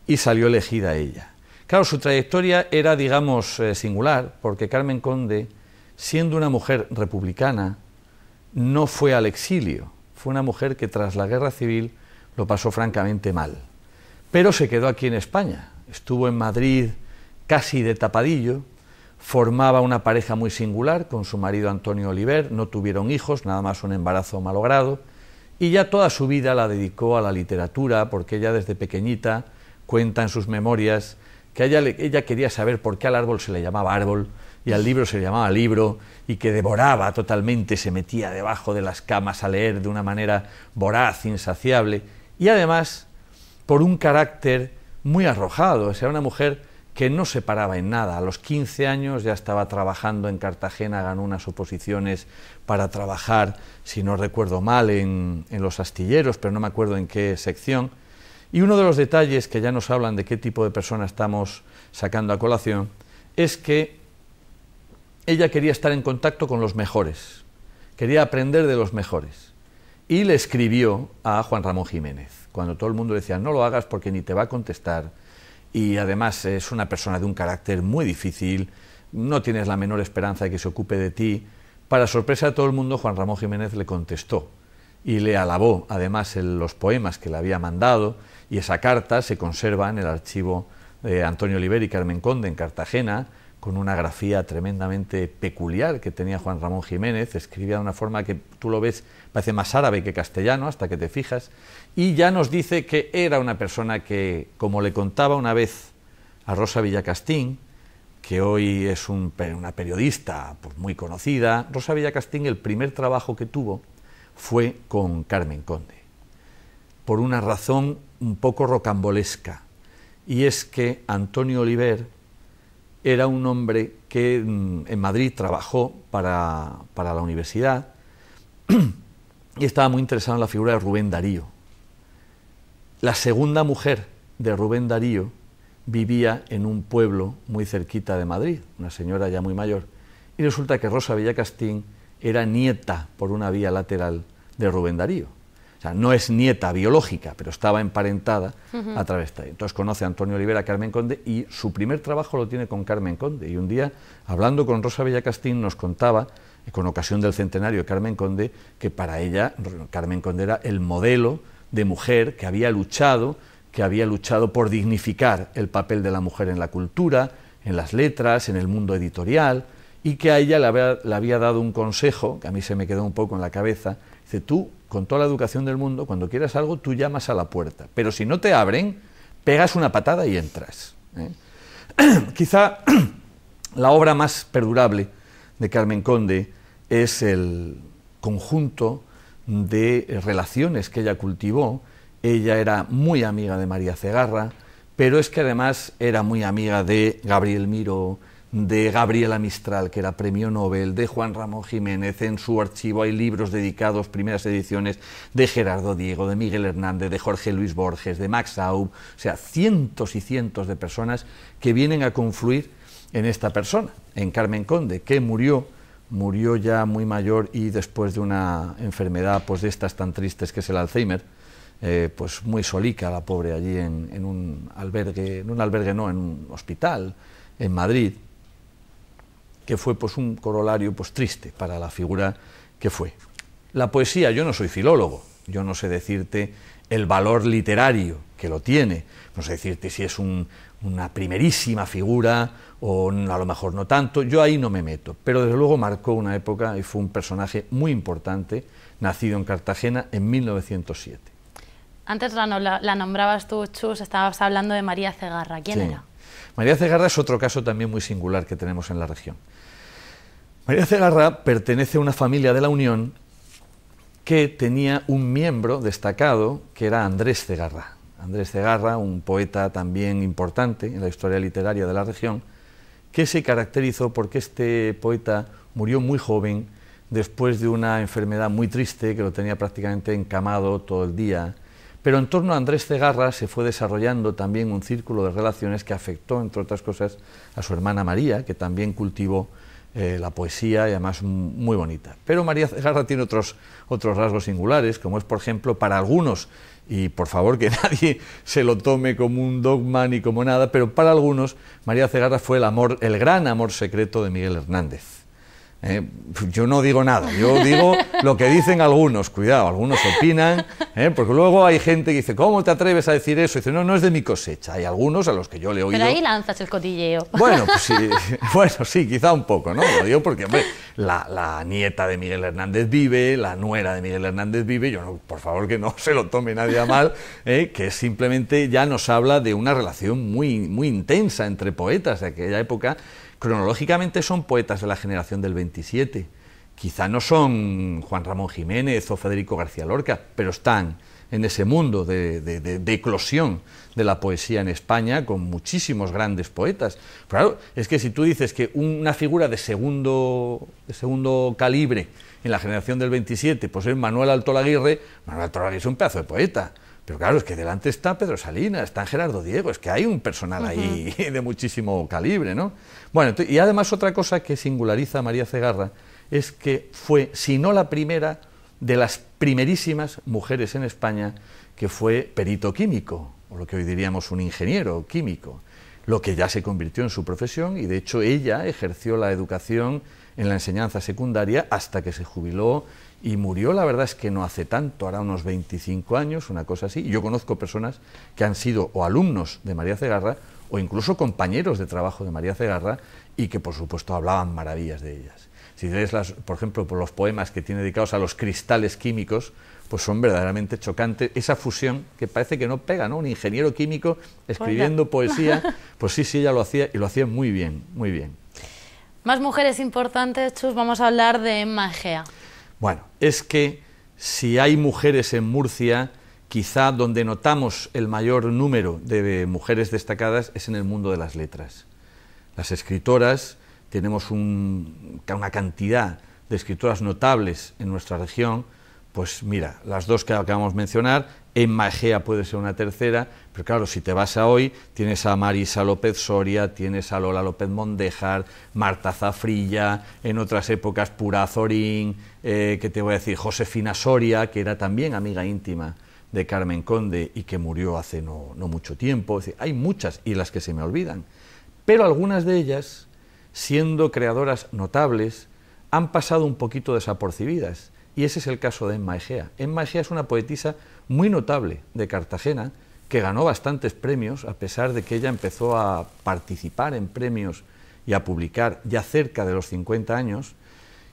S3: y salió elegida ella. Claro, su trayectoria era, digamos, singular, porque Carmen Conde, siendo una mujer republicana, no fue al exilio. Fue una mujer que tras la guerra civil lo pasó francamente mal, pero se quedó aquí en España. Estuvo en Madrid casi de tapadillo, formaba una pareja muy singular con su marido Antonio Oliver, no tuvieron hijos, nada más un embarazo malogrado, y ya toda su vida la dedicó a la literatura, porque ella desde pequeñita cuenta en sus memorias que ella quería saber por qué al árbol se le llamaba árbol, y al libro se le llamaba libro, y que devoraba totalmente, se metía debajo de las camas a leer de una manera voraz, insaciable, y además por un carácter muy arrojado. O sea, era una mujer que no se paraba en nada. A los 15 años ya estaba trabajando en Cartagena, ganó unas oposiciones para trabajar, si no recuerdo mal, en los astilleros, pero no me acuerdo en qué sección. Y uno de los detalles que ya nos hablan de qué tipo de persona estamos sacando a colación es que ella quería estar en contacto con los mejores, quería aprender de los mejores, y le escribió a Juan Ramón Jiménez, cuando todo el mundo le decía no lo hagas porque ni te va a contestar, y además es una persona de un carácter muy difícil, no tienes la menor esperanza de que se ocupe de ti. Para sorpresa de todo el mundo, Juan Ramón Jiménez le contestó y le alabó además los poemas que le había mandado, y esa carta se conserva en el archivo de Antonio Oliver y Carmen Conde en Cartagena, con una grafía tremendamente peculiar que tenía Juan Ramón Jiménez. Escribía de una forma que tú lo ves, parece más árabe que castellano, hasta que te fijas, y ya nos dice que era una persona que, como le contaba una vez a Rosa Villacastín, que hoy es una periodista pues, muy conocida, Rosa Villacastín, el primer trabajo que tuvo fue con Carmen Conde, por una razón un poco rocambolesca, y es que Antonio Oliver era un hombre que en Madrid trabajó para la universidad y estaba muy interesado en la figura de Rubén Darío. La segunda mujer de Rubén Darío vivía en un pueblo muy cerquita de Madrid, una señora ya muy mayor, y resulta que Rosa Villacastín era nieta por una vía lateral de Rubén Darío. O sea, no es nieta biológica, pero estaba emparentada a través de ahí. Entonces conoce a Antonio Oliver, a Carmen Conde, y su primer trabajo lo tiene con Carmen Conde. Y un día, hablando con Rosa Villacastín, nos contaba, con ocasión del centenario de Carmen Conde, que para ella Carmen Conde era el modelo de mujer que había luchado por dignificar el papel de la mujer en la cultura, en las letras, en el mundo editorial, y que a ella le había dado un consejo, que a mí se me quedó un poco en la cabeza. Dice, tú, con toda la educación del mundo, cuando quieras algo, tú llamas a la puerta, pero si no te abren, pegas una patada y entras. Quizá la obra más perdurable de Carmen Conde es el conjunto de relaciones que ella cultivó. Ella era muy amiga de María Cegarra, pero es que además era muy amiga de Gabriel Miró, de Gabriela Mistral, que era premio Nobel, de Juan Ramón Jiménez. En su archivo hay libros dedicados, primeras ediciones, de Gerardo Diego, de Miguel Hernández, de Jorge Luis Borges, de Max Aub, o sea, cientos y cientos de personas que vienen a confluir en esta persona, en Carmen Conde, que murió ya muy mayor y después de una enfermedad pues de estas tan tristes que es el Alzheimer, pues muy solica la pobre allí en un hospital en Madrid, que fue pues un corolario pues triste para la figura que fue. La poesía, yo no soy filólogo, Yo no sé decirte el valor literario que lo tiene, no sé decirte si es una primerísima figura o a lo mejor no tanto, yo ahí no me meto, pero desde luego marcó una época y fue un personaje muy importante, nacido en Cartagena en 1907.
S1: Antes la nombrabas tú, Chus, estabas hablando de María Cegarra. ¿Quién era?
S3: María Cegarra es otro caso también muy singular que tenemos en la región. María Cegarra pertenece a una familia de la Unión que tenía un miembro destacado que era Andrés Cegarra. Andrés Cegarra, un poeta también importante en la historia literaria de la región, que se caracterizó porque este poeta murió muy joven después de una enfermedad muy triste que lo tenía prácticamente encamado todo el día. Pero en torno a Andrés Cegarra se fue desarrollando también un círculo de relaciones que afectó, entre otras cosas, a su hermana María, que también cultivó la poesía y además muy bonita. Pero María Cegarra tiene otros rasgos singulares, como es, por ejemplo, para algunos, y por favor que nadie se lo tome como un dogma ni como nada, pero para algunos María Cegarra fue el gran amor secreto de Miguel Hernández. Yo no digo nada, yo digo lo que dicen algunos, cuidado, algunos opinan, porque luego hay gente que dice, ¿cómo te atreves a decir eso? Y dice, no, no es de mi cosecha, hay algunos a los que yo le he oído...
S1: Pero ahí lanzas el cotilleo.
S3: Bueno, pues sí, bueno, sí, quizá un poco, ¿no? Lo digo porque, hombre, la nieta de Miguel Hernández vive, la nuera de Miguel Hernández vive, yo no, por favor que no se lo tome nadie a mal, que simplemente ya nos habla de una relación muy, muy intensa entre poetas de aquella época. Cronológicamente son poetas de la generación del 27, quizá no son Juan Ramón Jiménez o Federico García Lorca, pero están en ese mundo de eclosión de la poesía en España con muchísimos grandes poetas. Claro, es que si tú dices que una figura de segundo calibre en la generación del 27, pues es Manuel Altolaguirre, Manuel Altolaguirre es un pedazo de poeta. Pero claro, es que delante está Pedro Salinas, está Gerardo Diego, es que hay un personal ahí de muchísimo calibre, ¿no? Bueno, y además otra cosa que singulariza a María Cegarra es que fue, si no la primera, de las primerísimas mujeres en España que fue perito químico, o lo que hoy diríamos un ingeniero químico, lo que ya se convirtió en su profesión y de hecho ella ejerció la educación en la enseñanza secundaria hasta que se jubiló y murió, la verdad es que no hace tanto, hará unos 25 años, una cosa así. Yo conozco personas que han sido o alumnos de María Cegarra o incluso compañeros de trabajo de María Cegarra y que por supuesto hablaban maravillas de ellas. Si lees, por ejemplo, por los poemas que tiene dedicados a los cristales químicos, pues son verdaderamente chocantes. Esa fusión que parece que no pega, ¿no? Un ingeniero químico escribiendo poesía, pues sí, ella lo hacía y lo hacía muy bien, muy bien.
S1: Más mujeres importantes, Chus, vamos a hablar de Emma Egea.
S3: Bueno, es que si hay mujeres en Murcia, quizá donde notamos el mayor número de mujeres destacadas es en el mundo de las letras. Las escritoras, tenemos una cantidad de escritoras notables en nuestra región, pues mira, las dos que acabamos de mencionar, Emma Egea puede ser una tercera, pero claro, si te vas a hoy, tienes a Marisa López Soria, tienes a Lola López Mondéjar, Marta Zafrilla, en otras épocas Pura Azorín, que te voy a decir, Josefina Soria, que era también amiga íntima de Carmen Conde y que murió hace no mucho tiempo. Es decir, hay muchas y las que se me olvidan, pero algunas de ellas, siendo creadoras notables, han pasado un poquito desapercibidas. Y ese es el caso de Emma Egea. Emma Egea es una poetisa muy notable de Cartagena, que ganó bastantes premios, a pesar de que ella empezó a participar en premios y a publicar ya cerca de los 50 años,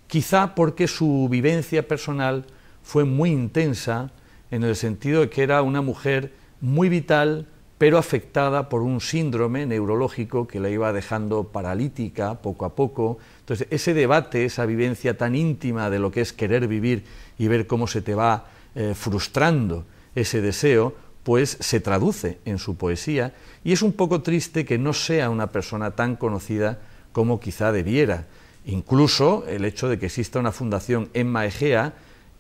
S3: quizá porque su vivencia personal fue muy intensa, en el sentido de que era una mujer muy vital, pero afectada por un síndrome neurológico que la iba dejando paralítica poco a poco. Entonces, ese debate, esa vivencia tan íntima de lo que es querer vivir y ver cómo se te va frustrando ese deseo, pues se traduce en su poesía, y es un poco triste que no sea una persona tan conocida como quizá debiera. Incluso el hecho de que exista una fundación Emma Egea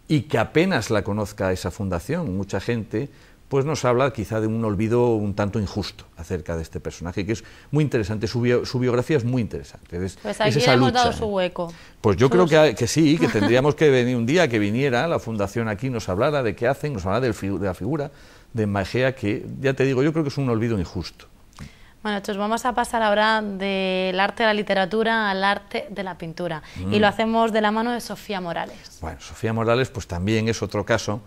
S3: y que apenas la conozca esa fundación, mucha gente, pues nos habla quizá de un olvido un tanto injusto acerca de este personaje, que es muy interesante, su biografía es muy interesante.
S1: Pues aquí le hemos dado su hueco.
S3: Pues yo creo que sí, que tendríamos que venir un día, que viniera la fundación aquí, nos hablara de qué hacen, nos hablara de la figura de Emma Egea, que ya te digo, yo creo que es un olvido injusto.
S1: Bueno, entonces vamos a pasar ahora del arte de la literatura al arte de la pintura, y lo hacemos de la mano de Sofía Morales.
S3: Bueno, Sofía Morales pues también es otro caso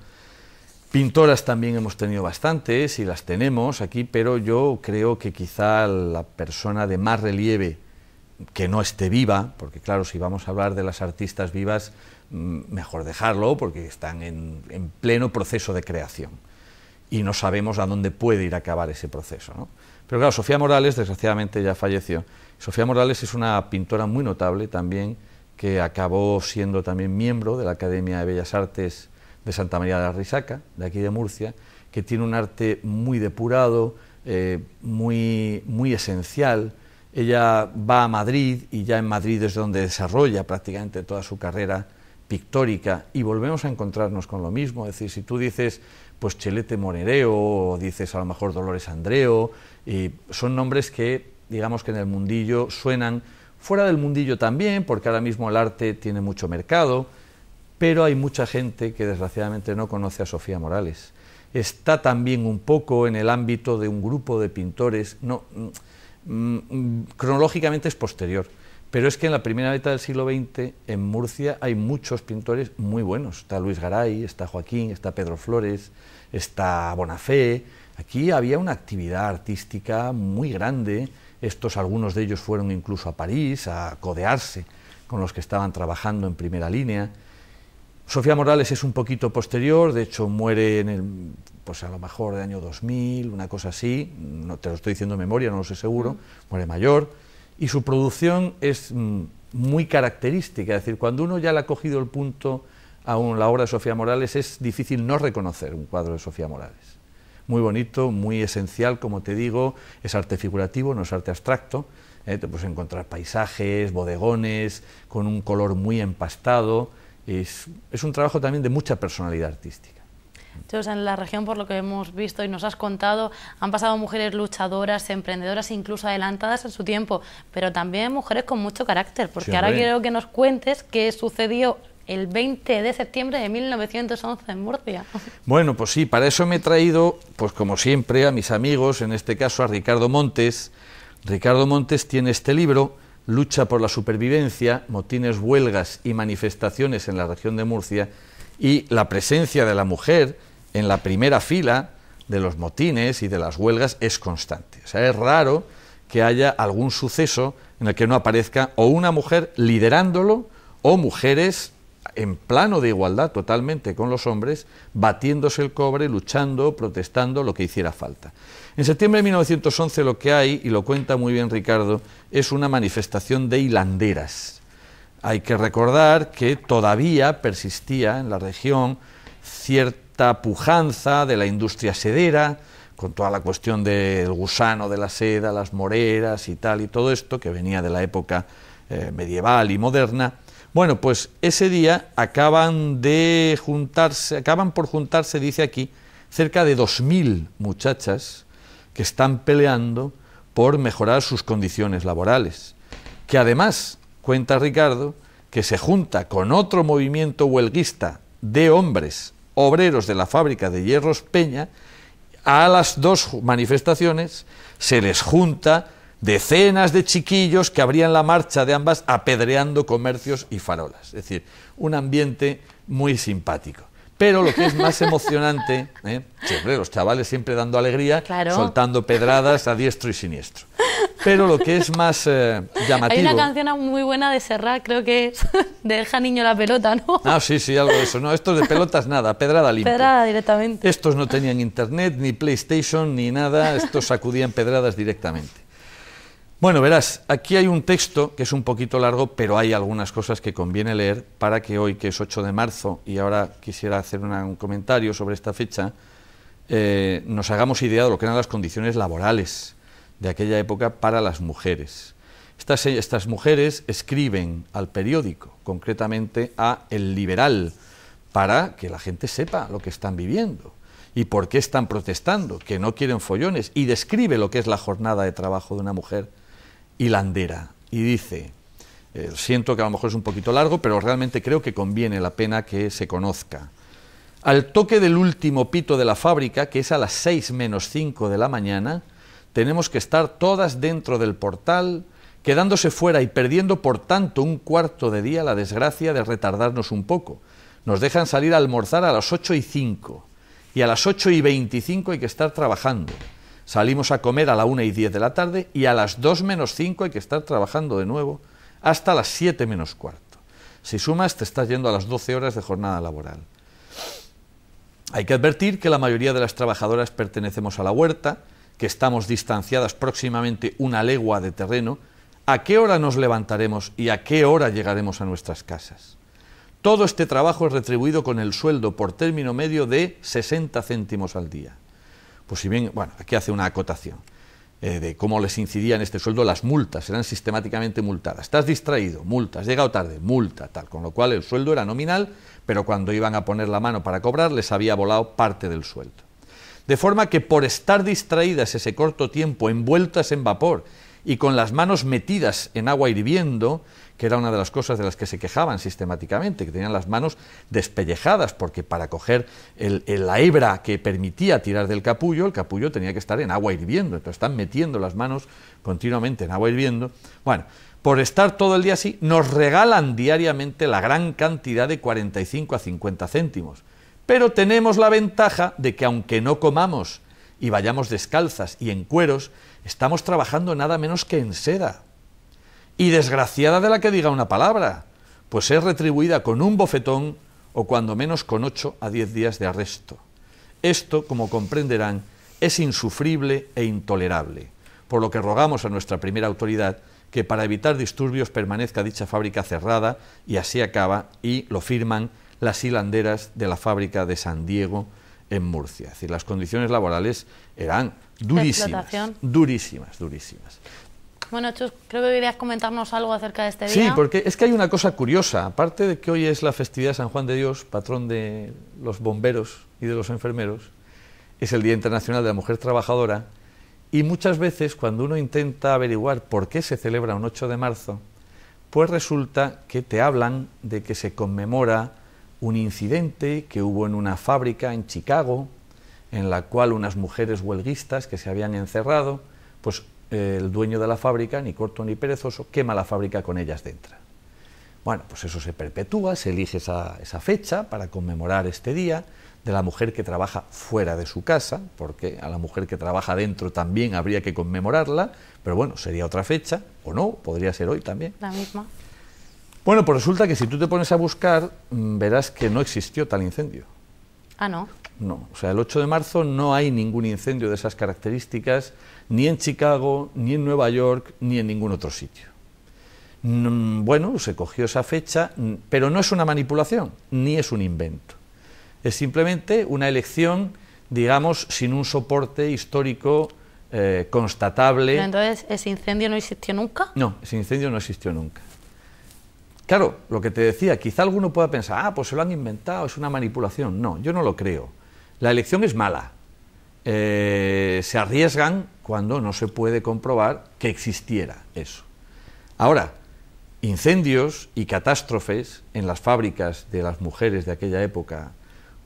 S3: Pintoras también hemos tenido bastantes y las tenemos aquí, pero yo creo que quizá la persona de más relieve que no esté viva, porque claro, si vamos a hablar de las artistas vivas, mejor dejarlo, porque están en pleno proceso de creación y no sabemos a dónde puede ir a acabar ese proceso, ¿no? Pero claro, Sofía Morales, desgraciadamente, ya falleció. Sofía Morales es una pintora muy notable también, que acabó siendo también miembro de la Academia de Bellas Artes de Santa María de la Risaca, de aquí de Murcia, que tiene un arte muy depurado, muy esencial. Ella va a Madrid y ya en Madrid es donde desarrolla prácticamente toda su carrera pictórica, y volvemos a encontrarnos con lo mismo. Es decir, si tú dices pues Chelete Monereo, o dices a lo mejor Dolores Andreo, y son nombres que digamos que en el mundillo suenan, fuera del mundillo también, porque ahora mismo el arte tiene mucho mercado, pero hay mucha gente que desgraciadamente no conoce a Sofía Morales. Está también un poco en el ámbito de un grupo de pintores, cronológicamente es posterior, pero es que en la primera mitad del siglo XX en Murcia hay muchos pintores muy buenos. Está Luis Garay, está Joaquín, está Pedro Flores, está Bonafé. Aquí había una actividad artística muy grande. Algunos de ellos fueron incluso a París a codearse con los que estaban trabajando en primera línea. Sofía Morales es un poquito posterior, de hecho muere pues a lo mejor del año 2000, una cosa así, no te lo estoy diciendo de memoria, no lo sé seguro, muere mayor, y su producción es muy característica. Es decir, cuando uno ya le ha cogido el punto a la obra de Sofía Morales, es difícil no reconocer un cuadro de Sofía Morales. Muy bonito, muy esencial, como te digo, es arte figurativo, no es arte abstracto. Te puedes encontrar paisajes, bodegones, con un color muy empastado. Es un trabajo también de mucha personalidad artística.
S1: Entonces, en la región, por lo que hemos visto y nos has contado, han pasado mujeres luchadoras, emprendedoras, incluso adelantadas en su tiempo, pero también mujeres con mucho carácter, porque sí, ahora quiero que nos cuentes qué sucedió el 20 de septiembre de 1911 en Murcia.
S3: Bueno, pues sí, para eso me he traído, pues como siempre, a mis amigos, en este caso a Ricardo Montes. Ricardo Montes tiene este libro, Lucha por la supervivencia, motines, huelgas y manifestaciones en la región de Murcia, y la presencia de la mujer en la primera fila de los motines y de las huelgas es constante. O sea, es raro que haya algún suceso en el que no aparezca o una mujer liderándolo o mujeres en plano de igualdad totalmente con los hombres, batiéndose el cobre, luchando, protestando, lo que hiciera falta. En septiembre de 1911 lo que hay, y lo cuenta muy bien Ricardo, es una manifestación de hilanderas. Hay que recordar que todavía persistía en la región cierta pujanza de la industria sedera, con toda la cuestión del gusano de la seda, las moreras y tal, y todo esto, que venía de la época medieval y moderna. Bueno, pues ese día acaban por juntarse, dice aquí, cerca de 2000 muchachas que están peleando por mejorar sus condiciones laborales, que además, cuenta Ricardo, que se junta con otro movimiento huelguista de hombres obreros de la fábrica de hierros Peña. A las dos manifestaciones se les junta decenas de chiquillos que abrían la marcha de ambas apedreando comercios y farolas. Es decir, un ambiente muy simpático. Pero lo que es más emocionante, siempre los chavales siempre dando alegría, claro, soltando pedradas a diestro y siniestro. Pero lo que es más llamativo...
S1: Hay una canción muy buena de Serrat, creo que es Deja niño la pelota, ¿no?
S3: Ah, sí, algo de eso. No, estos de pelotas nada, pedrada limpia.
S1: Pedrada directamente.
S3: Estos no tenían internet, ni PlayStation, ni nada, estos sacudían pedradas directamente. Bueno, verás, aquí hay un texto que es un poquito largo, pero hay algunas cosas que conviene leer para que hoy, que es 8 de marzo, y ahora quisiera hacer un comentario sobre esta fecha, nos hagamos idea de lo que eran las condiciones laborales de aquella época para las mujeres. Estas mujeres escriben al periódico, concretamente a El Liberal, para que la gente sepa lo que están viviendo y por qué están protestando, que no quieren follones, y describe lo que es la jornada de trabajo de una mujer hilandera, y dice, siento que a lo mejor es un poquito largo, pero realmente creo que conviene la pena que se conozca. Al toque del último pito de la fábrica, que es a las 6 menos 5 de la mañana, tenemos que estar todas dentro del portal, quedándose fuera y perdiendo por tanto un cuarto de día la desgracia de retardarnos un poco. Nos dejan salir a almorzar a las 8:05 y a las 8:25 hay que estar trabajando. Salimos a comer a la 1:10 de la tarde y a las 2 menos 5 hay que estar trabajando de nuevo hasta las 7 menos cuarto. Si sumas, te estás yendo a las 12 horas de jornada laboral. Hay que advertir que la mayoría de las trabajadoras pertenecemos a la huerta, que estamos distanciadas próximamente 1 legua de terreno. ¿A qué hora nos levantaremos y a qué hora llegaremos a nuestras casas? Todo este trabajo es retribuido con el sueldo por término medio de 60 céntimos al día. Pues si bien, bueno, aquí hace una acotación de cómo les incidían este sueldo las multas, eran sistemáticamente multadas. Estás distraído, multa, has llegado tarde, multa, tal, con lo cual el sueldo era nominal, pero cuando iban a poner la mano para cobrar les había volado parte del sueldo. De forma que por estar distraídas ese corto tiempo, envueltas en vapor y con las manos metidas en agua hirviendo, que era una de las cosas de las que se quejaban sistemáticamente, que tenían las manos despellejadas, porque para coger la hebra que permitía tirar del capullo, el capullo tenía que estar en agua hirviendo, entonces están metiendo las manos continuamente en agua hirviendo. Bueno, por estar todo el día así, nos regalan diariamente la gran cantidad de 45 a 50 céntimos, pero tenemos la ventaja de que aunque no comamos y vayamos descalzas y en cueros, estamos trabajando nada menos que en seda. Y desgraciada de la que diga una palabra, pues es retribuida con un bofetón o cuando menos con 8 a 10 días de arresto. Esto, como comprenderán, es insufrible e intolerable, por lo que rogamos a nuestra primera autoridad que para evitar disturbios permanezca dicha fábrica cerrada, y así acaba, y lo firman las hilanderas de la fábrica de San Diego en Murcia. Es decir, las condiciones laborales eran durísimas, durísimas, durísimas.
S1: Bueno, Chus, creo que querías comentarnos algo acerca de este día.
S3: Sí, porque es que hay una cosa curiosa, aparte de que hoy es la festividad de San Juan de Dios, patrón de los bomberos y de los enfermeros, es el Día Internacional de la Mujer Trabajadora, y muchas veces cuando uno intenta averiguar por qué se celebra un 8 de marzo, pues resulta que te hablan de que se conmemora un incidente que hubo en una fábrica en Chicago, en la cual unas mujeres huelguistas que se habían encerrado, pues el dueño de la fábrica, ni corto ni perezoso, quema la fábrica con ellas dentro. Bueno, pues eso se perpetúa, se elige esa fecha para conmemorar este día de la mujer que trabaja fuera de su casa, porque a la mujer que trabaja dentro también habría que conmemorarla, pero bueno, sería otra fecha, o no, podría ser hoy también.
S1: La misma.
S3: Bueno, pues resulta que si tú te pones a buscar, verás que no existió tal incendio.
S1: Ah, ¿no?
S3: No, o sea, el 8 de marzo no hay ningún incendio de esas características, ni en Chicago, ni en Nueva York, ni en ningún otro sitio. Bueno, se cogió esa fecha, pero no es una manipulación, ni es un invento. Es simplemente una elección, digamos, sin un soporte histórico constatable.
S1: Pero entonces, ¿ese incendio no existió nunca?
S3: No, ese incendio no existió nunca. Claro, lo que te decía, quizá alguno pueda pensar, pues se lo han inventado, es una manipulación. No, yo no lo creo. La elección es mala. Se arriesgan cuando no se puede comprobar que existiera eso. Ahora, incendios y catástrofes en las fábricas de las mujeres de aquella época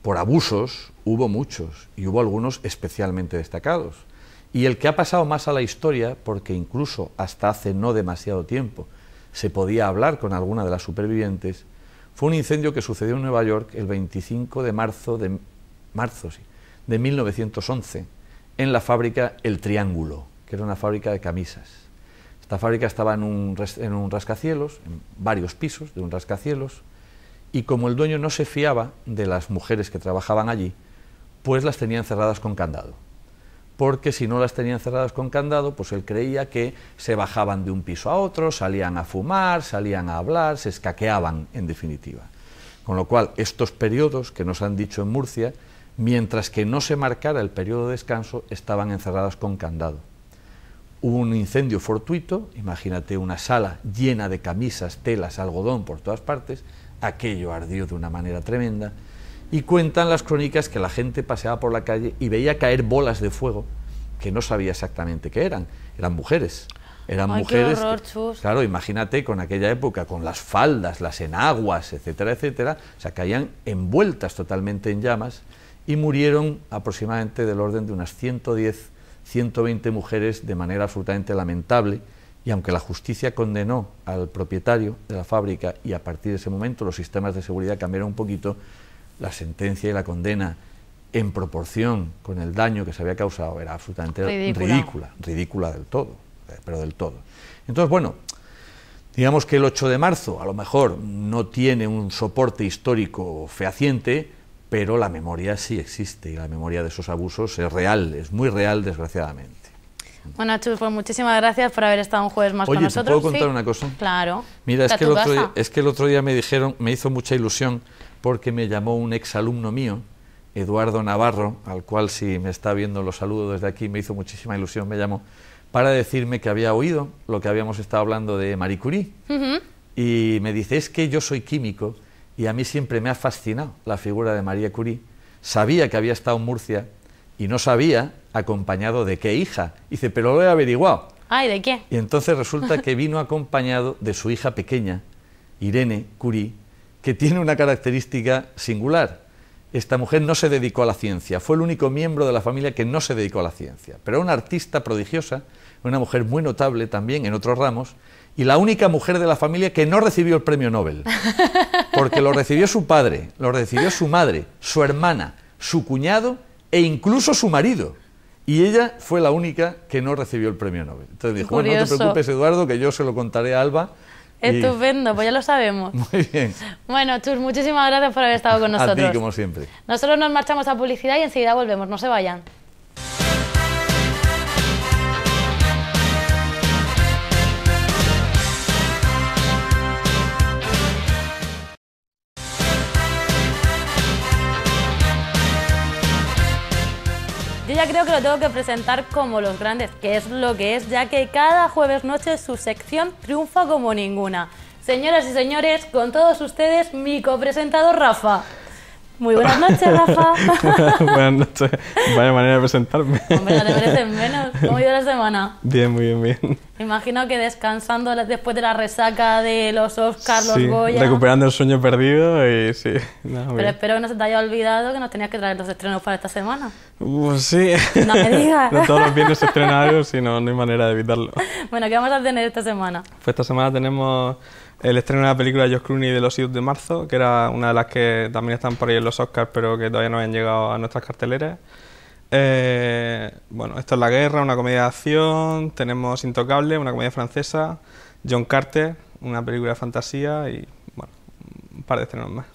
S3: por abusos hubo muchos, y hubo algunos especialmente destacados. Y el que ha pasado más a la historia, porque incluso hasta hace no demasiado tiempo se podía hablar con alguna de las supervivientes, fue un incendio que sucedió en Nueva York el 25 de marzo de 1911, en la fábrica El Triángulo, que era una fábrica de camisas. Esta fábrica estaba en un rascacielos, en varios pisos de un rascacielos, y como el dueño no se fiaba de las mujeres que trabajaban allí, pues las tenía encerradas con candado. Porque si no las tenían cerradas con candado, pues él creía que se bajaban de un piso a otro, salían a fumar, salían a hablar, se escaqueaban, en definitiva. Con lo cual, estos periodos que nos han dicho en Murcia, mientras que no se marcara el periodo de descanso, estaban encerradas con candado. Hubo un incendio fortuito, imagínate una sala llena de camisas, telas, algodón por todas partes, aquello ardió de una manera tremenda, y cuentan las crónicas que la gente paseaba por la calle y veía caer bolas de fuego que no sabía exactamente qué eran mujeres. Eran mujeres,
S1: qué horror, Chus.
S3: Claro, imagínate con aquella época, con las faldas, las enaguas, etcétera, etcétera, o sea, caían envueltas totalmente en llamas, y murieron aproximadamente del orden de unas 110, 120 mujeres de manera absolutamente lamentable, y aunque la justicia condenó al propietario de la fábrica y a partir de ese momento los sistemas de seguridad cambiaron un poquito, la sentencia y la condena en proporción con el daño que se había causado, era absolutamente ridícula del todo, pero del todo. Entonces, bueno, digamos que el 8 de marzo a lo mejor no tiene un soporte histórico fehaciente, pero la memoria sí existe, y la memoria de esos abusos es real, es muy real, desgraciadamente.
S1: Bueno, Chus, pues muchísimas gracias por haber estado un jueves más con nosotros.
S3: ¿Te puedo contar una cosa?
S1: Claro.
S3: Mira, es que el otro día me dijeron, me hizo mucha ilusión, porque me llamó un exalumno mío, Eduardo Navarro, al cual, si me está viendo, lo saludo desde aquí, me hizo muchísima ilusión, me llamó para decirme que había oído lo que habíamos estado hablando de Marie Curie. Y me dice, es que yo soy químico y a mí siempre me ha fascinado la figura de Marie Curie. Sabía que había estado en Murcia y no sabía acompañado de qué hija. Dice, pero lo he averiguado.
S1: Ay, ¿de qué?
S3: Y entonces resulta que vino acompañado de su hija pequeña, Irene Curie, que tiene una característica singular. Esta mujer no se dedicó a la ciencia, fue el único miembro de la familia que no se dedicó a la ciencia, pero era una artista prodigiosa, una mujer muy notable también en otros ramos, y la única mujer de la familia que no recibió el premio Nobel, porque lo recibió su padre, lo recibió su madre, su hermana, su cuñado e incluso su marido, y ella fue la única que no recibió el premio Nobel. Entonces dijo, bueno, no te preocupes, Eduardo, que yo se lo contaré a Alba.
S1: Estupendo, pues ya lo sabemos.
S3: Muy bien.
S1: Bueno, Chus, muchísimas gracias por haber estado con nosotros.
S3: A ti, como siempre.
S1: Nosotros nos marchamos a publicidad y enseguida volvemos, no se vayan. Yo ya creo que lo tengo que presentar como Los Grandes, que es lo que es, ya que cada jueves noche su sección triunfa como ninguna. Señoras y señores, con todos ustedes, mi copresentador Rafa. Muy buenas noches, Rafa.
S4: Buenas noches. Vaya manera de presentarme.
S1: Hombre, no te mereces menos. ¿Cómo ha ido la semana?
S4: Bien, muy bien, bien.
S1: Imagino que descansando después de la resaca de los Oscars, los Goya.
S4: Recuperando el sueño perdido y sí. No,
S1: pero espero que no se te haya olvidado que nos tenías que traer los estrenos para esta semana.
S4: Sí.
S1: No me digas.
S4: No todos los viernes se estrena algo, si no, no hay manera de evitarlo.
S1: Bueno, ¿qué vamos a tener esta semana?
S4: Pues esta semana tenemos el estreno de la película de George Clooney de los hijos de marzo, que era una de las que también están por ahí en los Oscars, pero que todavía no habían llegado a nuestras carteleras. Bueno, Esto es la guerra, una comedia de acción. Tenemos Intocable, una comedia francesa. John Carter, una película de fantasía y, bueno, un par de estrenos más.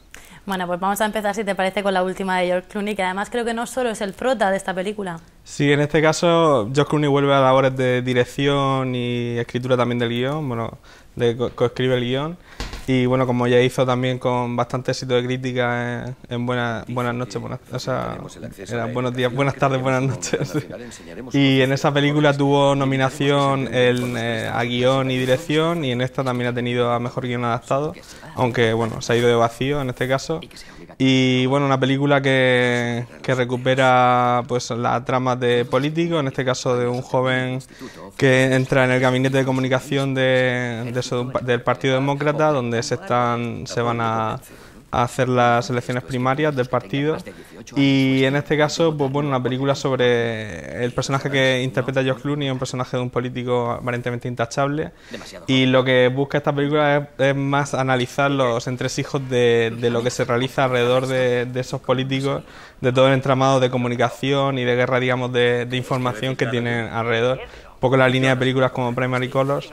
S1: Bueno, pues vamos a empezar, si te parece, con la última de George Clooney, que además creo que no solo es el prota de esta película.
S4: Sí, en este caso George Clooney vuelve a labores de dirección y escritura también del guión, bueno, coescribe el guión. Y bueno, como ya hizo también con bastante éxito de crítica en Buenas noches, buenos días, buenas tardes, buenas noches. Y en esa película tuvo nominación a guión y dirección, y en esta también ha tenido a mejor guión adaptado, aunque bueno, se ha ido de vacío en este caso. Y bueno, una película que recupera pues las tramas de político, en este caso de un joven que entra en el gabinete de comunicación del Partido Demócrata, donde se van a hacer las elecciones primarias del partido. Y en este caso, pues bueno, una película sobre el personaje que interpreta George Clooney, un personaje de un político aparentemente intachable. Y lo que busca esta película es más analizar los entresijos de lo que se realiza alrededor de esos políticos, de todo el entramado de comunicación y de guerra, digamos, de información que tienen alrededor. Un poco la línea de películas como Primary Colors.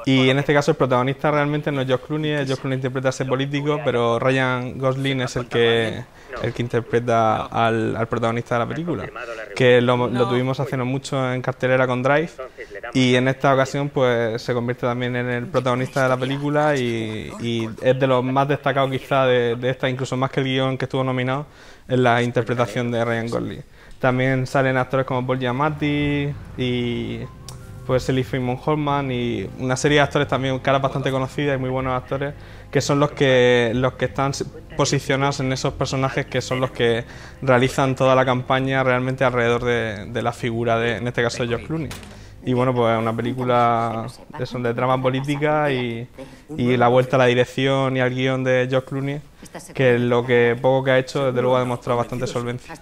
S4: Y en este caso el protagonista realmente no es George Clooney, George Clooney interpreta a ese político, pero Ryan Gosling es el que interpreta al protagonista de la película, que lo tuvimos hace no mucho en cartelera con Drive, y en esta ocasión pues se convierte también en el protagonista de la película y es de los más destacados quizá de esta, incluso más que el guión que estuvo nominado, en la interpretación de Ryan Gosling. También salen actores como Paul Giamatti y pues Eli Freeman Holman y una serie de actores también, caras bastante conocidas y muy buenos actores, que son los que están posicionados en esos personajes, que son los que realizan toda la campaña realmente alrededor de la figura en este caso de George Clooney. Y bueno, pues una película de trama política y la vuelta a la dirección y al guión de George Clooney, que lo que poco que ha hecho, desde luego ha demostrado bastante solvencia.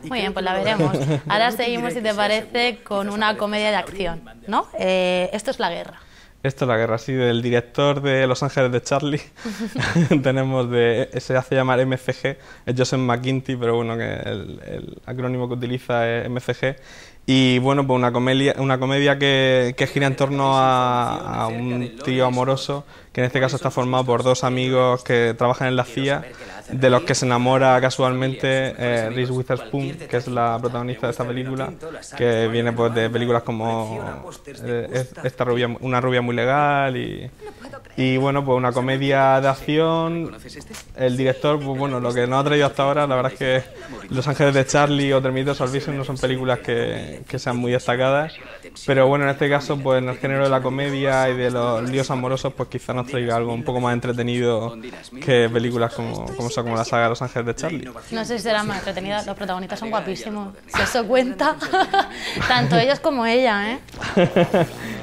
S1: Muy bien, pues la veremos. Ahora seguimos, si te parece, con una comedia de acción, ¿no? Esto es la guerra.
S4: Esto es la guerra, sí, del director de Los Ángeles de Charlie. Tenemos se hace llamar MCG, es Joseph McGinty, pero bueno, que el acrónimo que utiliza es MCG. Y bueno, pues una comedia que gira en torno a un trío amoroso, que en este caso está formado por dos amigos que trabajan en la CIA, de los que se enamora casualmente Reese Witherspoon, que es la protagonista de esta película, que viene pues de películas como Una rubia muy legal y bueno, pues una comedia de acción. El director, pues bueno, lo que nos ha traído hasta ahora, la verdad es que Los Ángeles de Charlie o Terminator Salvation no son películas que sean muy destacadas, pero bueno, en este caso, pues en el género de la comedia y de los líos amorosos, pues quizá nos traiga algo un poco más entretenido que películas como la saga de Los Ángeles de Charlie.
S1: No sé si será más entretenida, los protagonistas son guapísimos, si eso cuenta, tanto ellos como ella, ¿eh?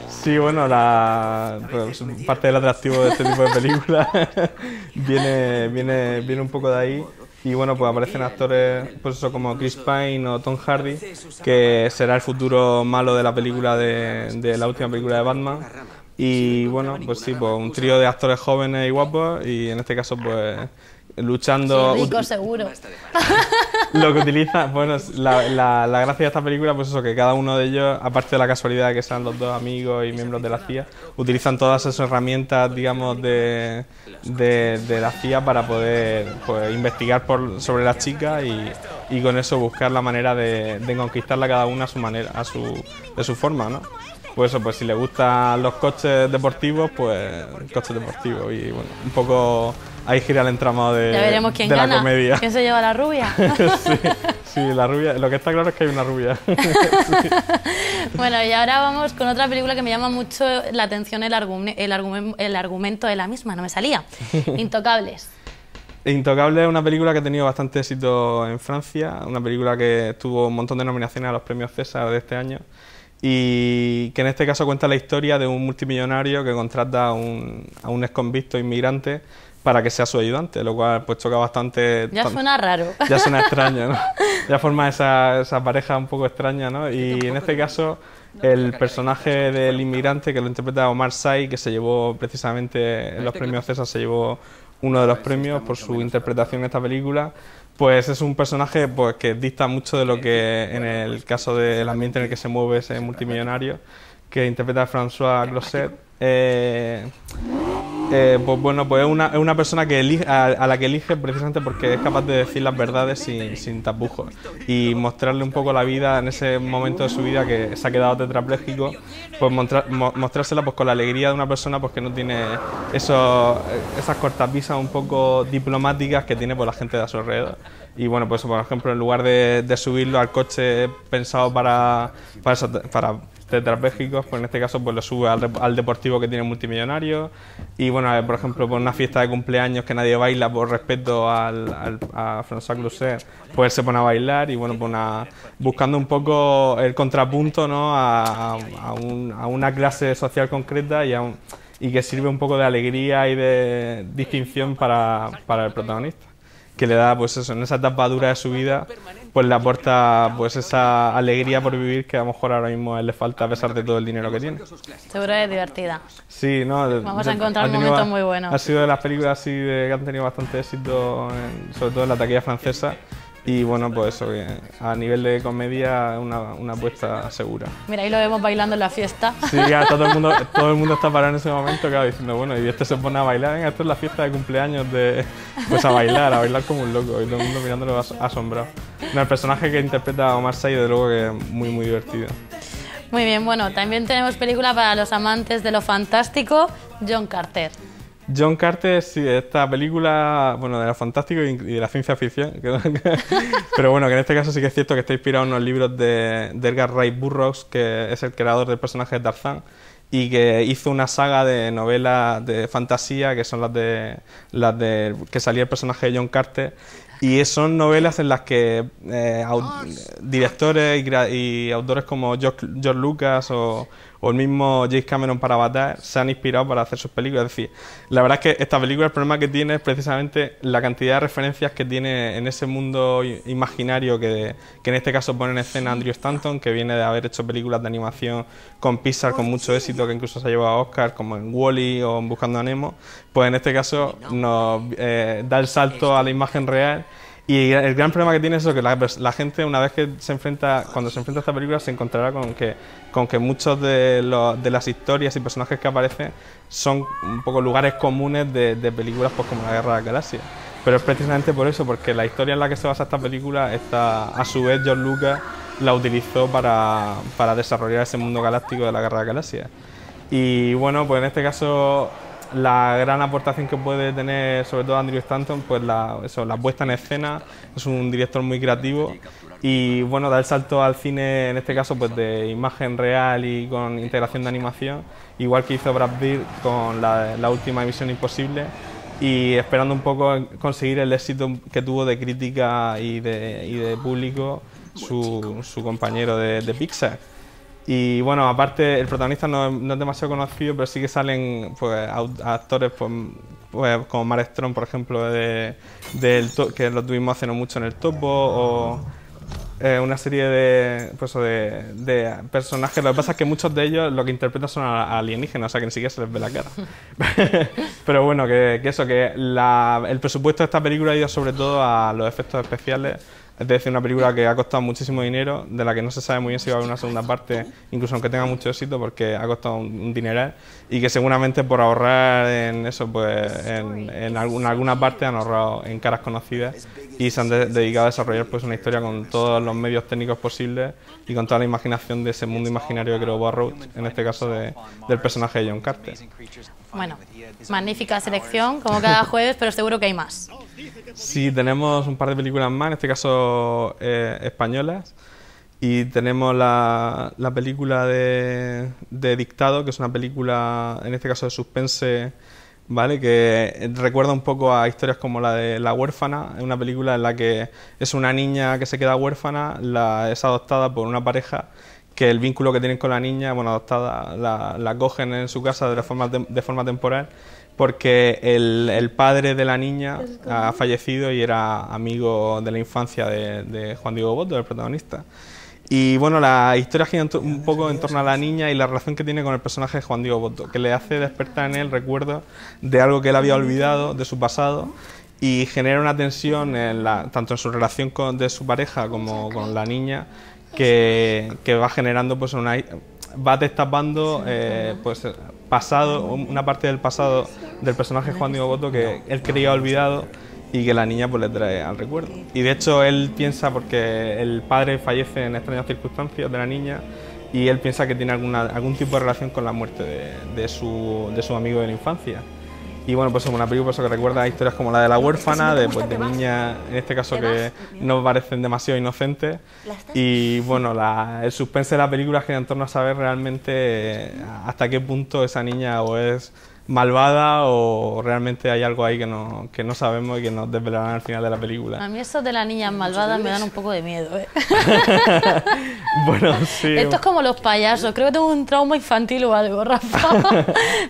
S4: Sí, bueno, pues, parte del atractivo de este tipo de películas viene un poco de ahí. Y bueno, pues aparecen actores pues eso, como Chris Pine o Tom Hardy, que será el futuro malo de la película de la última película de Batman. Y bueno, pues sí, pues un trío de actores jóvenes y guapos, y en este caso pues luchando...
S1: Sí, rico seguro.
S4: Lo que utiliza, bueno, la gracia de esta película, pues eso, que cada uno de ellos, aparte de la casualidad de que sean los dos amigos y miembros de la CIA, utilizan todas esas herramientas, digamos, de la CIA para poder pues, investigar sobre las chicas y con eso buscar la manera de conquistarla cada una a su manera, de su forma, ¿no? Pues eso, pues si le gustan los coches deportivos, pues coches deportivos y bueno, un poco ahí gira el entramado de la comedia.
S1: ¿Quién se lleva la rubia?
S4: sí, la rubia, lo que está claro es que hay una rubia. Sí.
S1: Bueno, y ahora vamos con otra película que me llama mucho la atención el argumento de la misma, no me salía. Intocables.
S4: Intocable es una película que ha tenido bastante éxito en Francia, una película que tuvo un montón de nominaciones a los premios César de este año, y que en este caso cuenta la historia de un multimillonario que contrata a un exconvicto inmigrante para que sea su ayudante, lo cual pues choca bastante...
S1: Ya suena raro.
S4: Ya suena extraño, ¿no? Ya forma esa pareja un poco extraña, ¿no? Y en este caso el personaje del inmigrante, que lo interpreta Omar Sy, que se llevó precisamente en los premios César, se llevó uno de los premios por su interpretación en esta película, pues es un personaje pues, que dista mucho de lo que en el caso del ambiente en el que se mueve ese multimillonario, que interpreta a François Cluzet. Pues bueno, pues es una persona a la que elige precisamente porque es capaz de decir las verdades sin tapujos y mostrarle un poco la vida en ese momento de su vida que se ha quedado tetrapléjico, pues mostrársela pues con la alegría de una persona pues que no tiene esas cortapisas un poco diplomáticas que tiene pues la gente de a su alrededor. Y bueno, pues por ejemplo, en lugar de subirlo al coche pensado para tetrapléjicos, pues en este caso pues lo sube al deportivo que tiene multimillonario. Y bueno, por ejemplo, por una fiesta de cumpleaños que nadie baila por respeto a François Cluzet, pues se pone a bailar y bueno, pues buscando un poco el contrapunto, ¿no? a una clase social concreta y que sirve un poco de alegría y de distinción para el protagonista, que le da pues eso, en esa etapa dura de su vida, pues le aporta pues esa alegría por vivir que a lo mejor ahora mismo a él le falta a pesar de todo el dinero que tiene.
S1: Seguro es divertida.
S4: Sí, no,
S1: vamos a encontrar momentos muy buenos.
S4: Ha sido de las películas así que han tenido bastante éxito, sobre todo en la taquilla francesa. Y bueno, pues eso, que a nivel de comedia una apuesta segura.
S1: Mira, ahí lo vemos bailando en la fiesta.
S4: Sí, ya todo el mundo está parado en ese momento, claro, diciendo, bueno, y este se pone a bailar, venga, esto es la fiesta de cumpleaños pues a bailar como un loco, y todo el mundo mirándolo asombrado. No, el personaje que interpreta a Omar Sy, de luego que es muy, muy divertido.
S1: Muy bien, bueno, también tenemos película para los amantes de lo fantástico, John Carter.
S4: John Carter, sí, esta película, bueno, de lo fantástico y de la ciencia ficción, pero bueno, que en este caso sí que es cierto que está inspirado en unos libros de Edgar Rice Burroughs, que es el creador del personaje de Tarzán, y que hizo una saga de novelas de fantasía, que son las de que salía el personaje de John Carter, Y son novelas en las que directores y autores como George Lucas o el mismo James Cameron para Avatar se han inspirado para hacer sus películas. Es decir, la verdad es que esta película, el problema que tiene es precisamente la cantidad de referencias que tiene en ese mundo imaginario que en este caso pone en escena Andrew Stanton, que viene de haber hecho películas de animación con Pixar con mucho éxito, que incluso se ha llevado a Oscar, como en Wall-E o en Buscando a Nemo. Pues en este caso nos da el salto a la imagen real. Y el gran problema que tiene es eso, que la gente, una vez que cuando se enfrenta a esta película, se encontrará con que muchos de las historias y personajes que aparecen son un poco lugares comunes de películas pues como La Guerra de las Galaxias. Pero es precisamente por eso, porque la historia en la que se basa esta película, a su vez George Lucas la utilizó para desarrollar ese mundo galáctico de La Guerra de las Galaxias. Y bueno, pues en este caso la gran aportación que puede tener sobre todo Andrew Stanton, pues la puesta en escena, es un director muy creativo y bueno, da el salto al cine en este caso pues de imagen real y con integración de animación, igual que hizo Brad Pitt con la última Misión Imposible, y esperando un poco conseguir el éxito que tuvo de crítica y de público su compañero de Pixar. Y bueno, aparte el protagonista no es demasiado conocido, pero sí que salen pues actores pues como Mark Strong, por ejemplo, que lo tuvimos hace no mucho en El Topo, o una serie de personajes. Lo que pasa es que muchos de ellos lo que interpretan son alienígenas, o sea que ni siquiera se les ve la cara. Pero bueno, que el presupuesto de esta película ha ido sobre todo a los efectos especiales. Es decir, una película que ha costado muchísimo dinero, de la que no se sabe muy bien si va a haber una segunda parte, incluso aunque tenga mucho éxito, porque ha costado un dineral, y que seguramente por ahorrar en eso, pues en alguna parte han ahorrado en caras conocidas y se han dedicado a desarrollar pues una historia con todos los medios técnicos posibles y con toda la imaginación de ese mundo imaginario que creó Burroughs, en este caso del personaje de John Carter.
S1: Bueno, magnífica selección, como cada jueves, pero seguro que hay más.
S4: Sí, tenemos un par de películas más, en este caso españolas, y tenemos la película de Dictado, que es una película, en este caso de suspense, ¿vale? Que recuerda un poco a historias como la de La huérfana. Es una película en la que es una niña que se queda huérfana, es adoptada por una pareja, que el vínculo que tienen con la niña, bueno, adoptada, la cogen en su casa de forma temporal, porque el padre de la niña ha fallecido y era amigo de la infancia de Juan Diego Botto, el protagonista. Y bueno, la historia gira un poco en torno a la niña y la relación que tiene con el personaje de Juan Diego Botto, que le hace despertar en él recuerdos de algo que él había olvidado, de su pasado, y genera una tensión tanto en su relación de su pareja como con la niña, que va generando pues va destapando pues una parte del pasado del personaje Juan Diego Botto que él creía olvidado y que la niña pues le trae al recuerdo. Y de hecho él piensa, porque el padre fallece en extrañas circunstancias de la niña, y él piensa que tiene algún tipo de relación con la muerte de su amigo de la infancia. Y bueno, pues es una película que recuerda a historias como la de La huérfana, de niñas, en este caso, que no parecen demasiado inocentes. Y bueno, el suspense de la película gira en torno a saber realmente hasta qué punto esa niña o es malvada o realmente hay algo ahí que no sabemos y que nos desvelarán al final de la película.
S1: A mí esos de las niñas malvadas me dan un poco de miedo, ¿eh?
S4: Bueno, sí.
S1: Esto es como los payasos, creo que tengo un trauma infantil o algo, Rafa.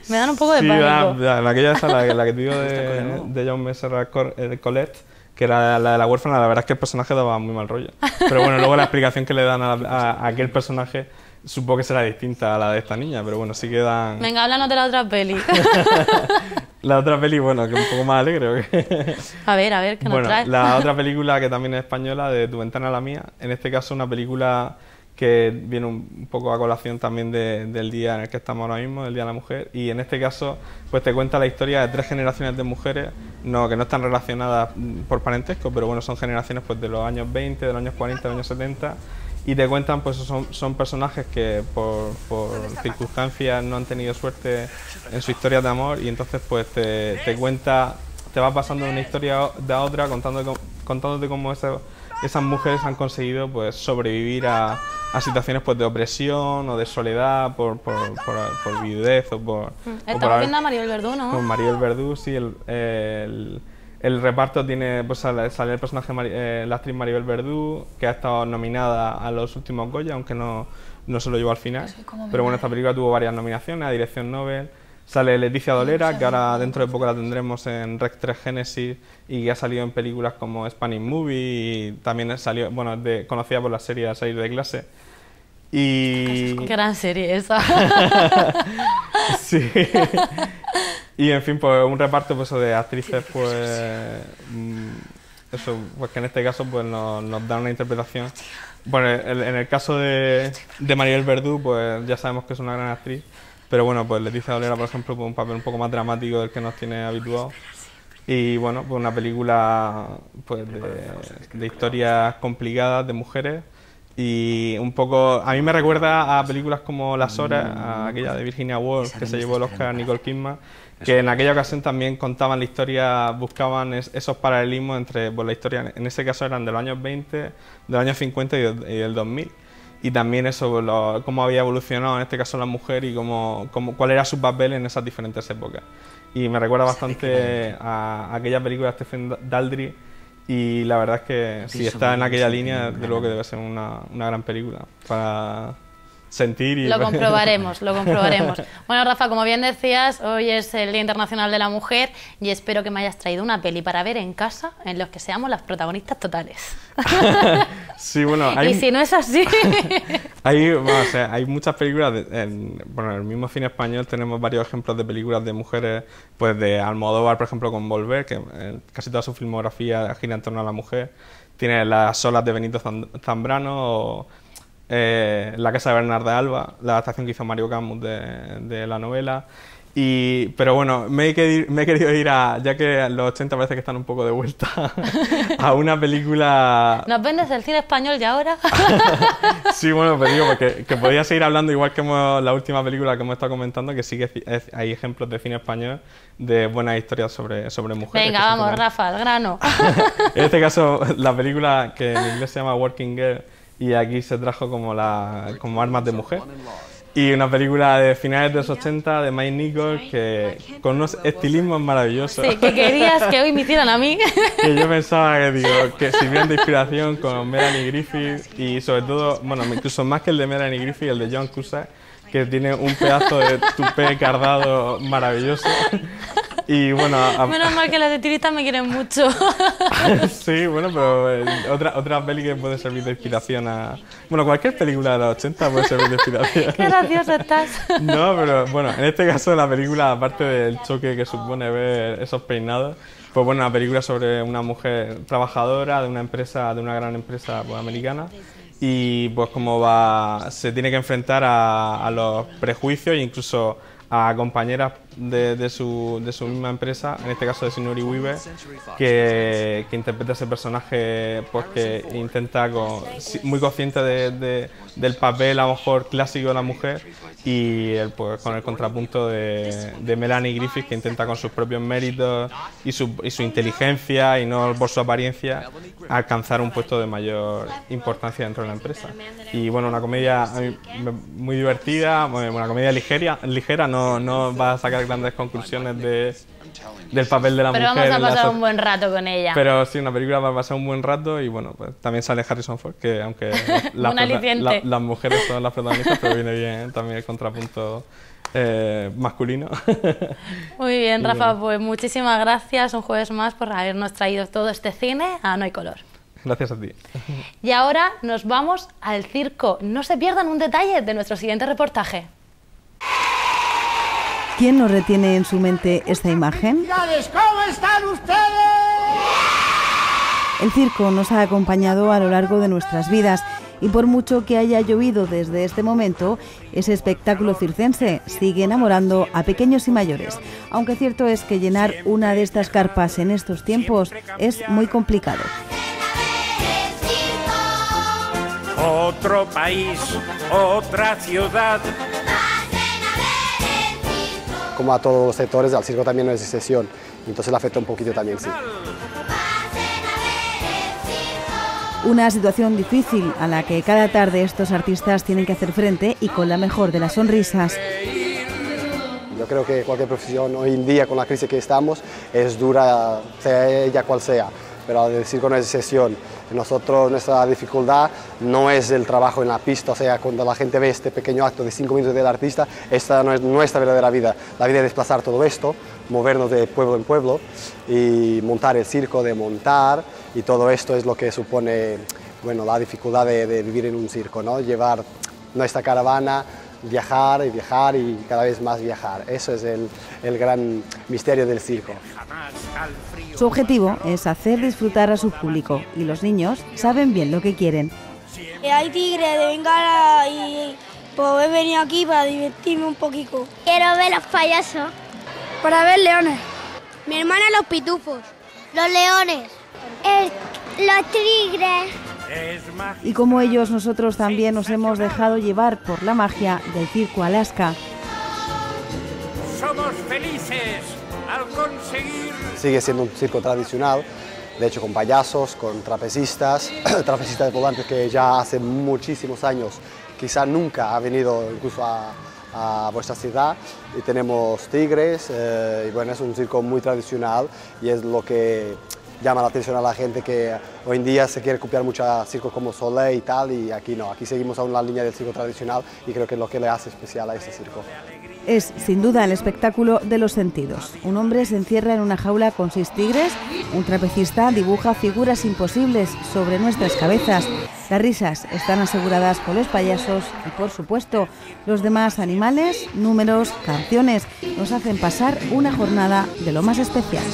S1: Me dan un poco de pánico.
S4: Sí, aquella esa, la que te digo de Jaume Serra Colette, que era la de la huérfana, la verdad es que el personaje daba muy mal rollo. Pero bueno, luego la explicación que le dan a aquel personaje supongo que será distinta a la de esta niña, pero bueno, sí que dan...
S1: Venga, háblanos de la otra peli.
S4: La otra peli, bueno, que es un poco más alegre.
S1: A ver, ¿qué nos traes?
S4: La otra película que también es española, de Tu ventana a la mía, en este caso una película que viene un poco a colación también del día en el que estamos ahora mismo, el Día de la Mujer, y en este caso pues te cuenta la historia de 3 generaciones de mujeres, que no están relacionadas por parentesco, pero bueno, son generaciones pues de los años 20, de los años 40, de los años 70, y te cuentan, pues son personajes que por circunstancias no han tenido suerte en su historia de amor, y entonces pues te va pasando de una historia a otra contándote cómo esas mujeres han conseguido pues sobrevivir a situaciones pues de opresión o de soledad por viudez o por...
S1: Estamos viendo a Maribel Verdú, ¿no?
S4: Con Maribel Verdú, sí, El reparto tiene, pues sale el personaje, la actriz Maribel Verdú, que ha estado nominada a los últimos Goya, aunque no se lo llevó al final. Pero bueno, esta película tuvo varias nominaciones a Dirección Nobel. Sale Leticia Dolera, que ahora dentro de poco la tendremos en Rec 3 Genesis y que ha salido en películas como Spanish Movie y también salió, bueno, conocida por la serie A Salir de Clase. Y...
S1: Qué gran serie esa.
S4: Sí. Y en fin, pues un reparto pues, de actrices, pues eso, pues que en este caso pues nos da una interpretación. Bueno, en el caso de Maribel Verdú, pues ya sabemos que es una gran actriz, pero bueno, pues Leticia Dolera, por ejemplo, pues un papel un poco más dramático del que nos tiene habituados. Y bueno, pues una película pues de historias complicadas de mujeres. Y un poco, a mí me recuerda a películas como Las Horas, a aquella de Virginia Woolf que se llevó el Oscar a Nicole Kidman, que en aquella ocasión también contaban la historia, buscaban esos paralelismos entre pues, la historia, en ese caso eran de los años 20, de los años 50 y del 2000. Y también eso, pues, cómo había evolucionado en este caso la mujer y cuál era su papel en esas diferentes épocas. Y me recuerda bastante a aquella película de Stephen Daldry. Y la verdad es que si está en aquella línea, de luego que debe ser una gran película para sentir y...
S1: Lo comprobaremos, lo comprobaremos. Bueno, Rafa, como bien decías, hoy es el Día Internacional de la Mujer y espero que me hayas traído una peli para ver en casa en los que seamos las protagonistas totales.
S4: Sí, bueno...
S1: Y si no es así...
S4: Hay muchas películas, bueno, en el mismo cine español tenemos varios ejemplos de películas de mujeres, pues de Almodóvar, por ejemplo, con Volver, que casi toda su filmografía gira en torno a la mujer. Tiene Las Solas de Benito Zambrano o... La casa de Bernarda Alba, la adaptación que hizo Mario Camus de la novela. Pero bueno, me he querido ir ya que los 80 parece que están un poco de vuelta, a una película...
S1: ¿Nos vendes el cine español ya ahora?
S4: Sí, bueno, pero digo, que podría seguir hablando igual que la última película que hemos estado comentando, que sí que hay ejemplos de cine español de buenas historias sobre mujeres.
S1: Venga, vamos, Rafa, al grano.
S4: En este caso, la película que en inglés se llama Working Girl, y aquí se trajo como Armas de Mujer. Y una película de finales de los 80 de Mike Nichols con unos estilismos maravillosos.
S1: Sí, que querías que hoy me hicieran a mí.
S4: Que yo pensaba que sirvieran de inspiración con Melanie Griffith y sobre todo, bueno, incluso más que el de Melanie Griffith, el de John Cusack, que tiene un pedazo de tupé cardado maravilloso. Y bueno...
S1: Menos mal que las de tiritas me quieren mucho.
S4: Sí, bueno, pero otra peli que puede servir de inspiración a... Bueno, cualquier película de los 80 puede servir de inspiración.
S1: Qué gracioso estás.
S4: No, pero bueno, en este caso la película, aparte del choque que supone ver esos peinados, pues bueno, una película sobre una mujer trabajadora de una gran empresa pues, americana, y pues cómo se tiene que enfrentar a los prejuicios e incluso a compañeras de su misma empresa, en este caso de Sigourney Weaver, que interpreta ese personaje pues que intenta, muy consciente del papel a lo mejor clásico de la mujer, y pues con el contrapunto de Melanie Griffith, que intenta con sus propios méritos y su inteligencia y no por su apariencia alcanzar un puesto de mayor importancia dentro de la empresa. Y bueno, una comedia muy divertida, una comedia ligera, no va a sacar grandes conclusiones del papel de la mujer.
S1: Pero vamos a pasar un buen rato con ella.
S4: Pero sí, una película va a pasar un buen rato y bueno, pues también sale Harrison Ford, que aunque las mujeres son las protagonistas, pero viene bien también el contrapunto masculino.
S1: Muy bien, Rafa, pues muchísimas gracias un jueves más por habernos traído todo este cine a No hay color.
S4: Gracias a ti.
S1: Y ahora nos vamos al circo. No se pierdan un detalle de nuestro siguiente reportaje.
S5: ¿Quién no retiene en su mente esta imagen?
S6: ¿Cómo están ustedes?
S5: El circo nos ha acompañado a lo largo de nuestras vidas y por mucho que haya llovido desde este momento, ese espectáculo circense sigue enamorando a pequeños y mayores, aunque cierto es que llenar una de estas carpas en estos tiempos es muy complicado.
S6: Otro país, otra ciudad.
S7: Como a todos los sectores, al circo también no es excepción, entonces le afecta un poquito también, sí.
S5: Una situación difícil a la que cada tarde estos artistas tienen que hacer frente y con la mejor de las sonrisas.
S7: Yo creo que cualquier profesión hoy en día, con la crisis que estamos, es dura, sea ella cual sea, pero el circo no es excepción. Nosotros, nuestra dificultad no es el trabajo en la pista, o sea, cuando la gente ve este pequeño acto de 5 minutos del artista, esta no es nuestra verdadera vida. La vida es desplazar todo esto, movernos de pueblo en pueblo y montar el circo, de montar, y todo esto es lo que supone, bueno, la dificultad de vivir en un circo, ¿no? Llevar nuestra caravana, viajar y viajar y cada vez más viajar. Eso es el gran misterio del circo.
S5: Su objetivo es hacer disfrutar a su público y los niños saben bien lo que quieren.
S8: Hay tigres de Bengala y pues he venido aquí para divertirme un poquito.
S9: Quiero ver los payasos.
S8: Para ver leones. Mi hermana los pitufos.
S9: Los leones. Los tigres.
S5: Y como ellos, nosotros también nos hemos dejado llevar por la magia del Circo Alaska.
S6: Somos felices al conseguir...
S7: Sigue siendo un circo tradicional, de hecho con payasos, con trapecistas, trapecistas volantes que ya hace muchísimos años, quizá nunca ha venido incluso a vuestra ciudad, y tenemos tigres, y bueno, es un circo muy tradicional y es lo que llama la atención a la gente, que hoy en día se quiere copiar mucho a circos como Soleil y tal, y aquí no, aquí seguimos aún la línea del circo tradicional y creo que es lo que le hace especial a este circo.
S5: Es, sin duda, el espectáculo de los sentidos. Un hombre se encierra en una jaula con 6 tigres, un trapecista dibuja figuras imposibles sobre nuestras cabezas. Las risas están aseguradas por los payasos y, por supuesto, los demás animales, números, canciones nos hacen pasar una jornada de lo más especial.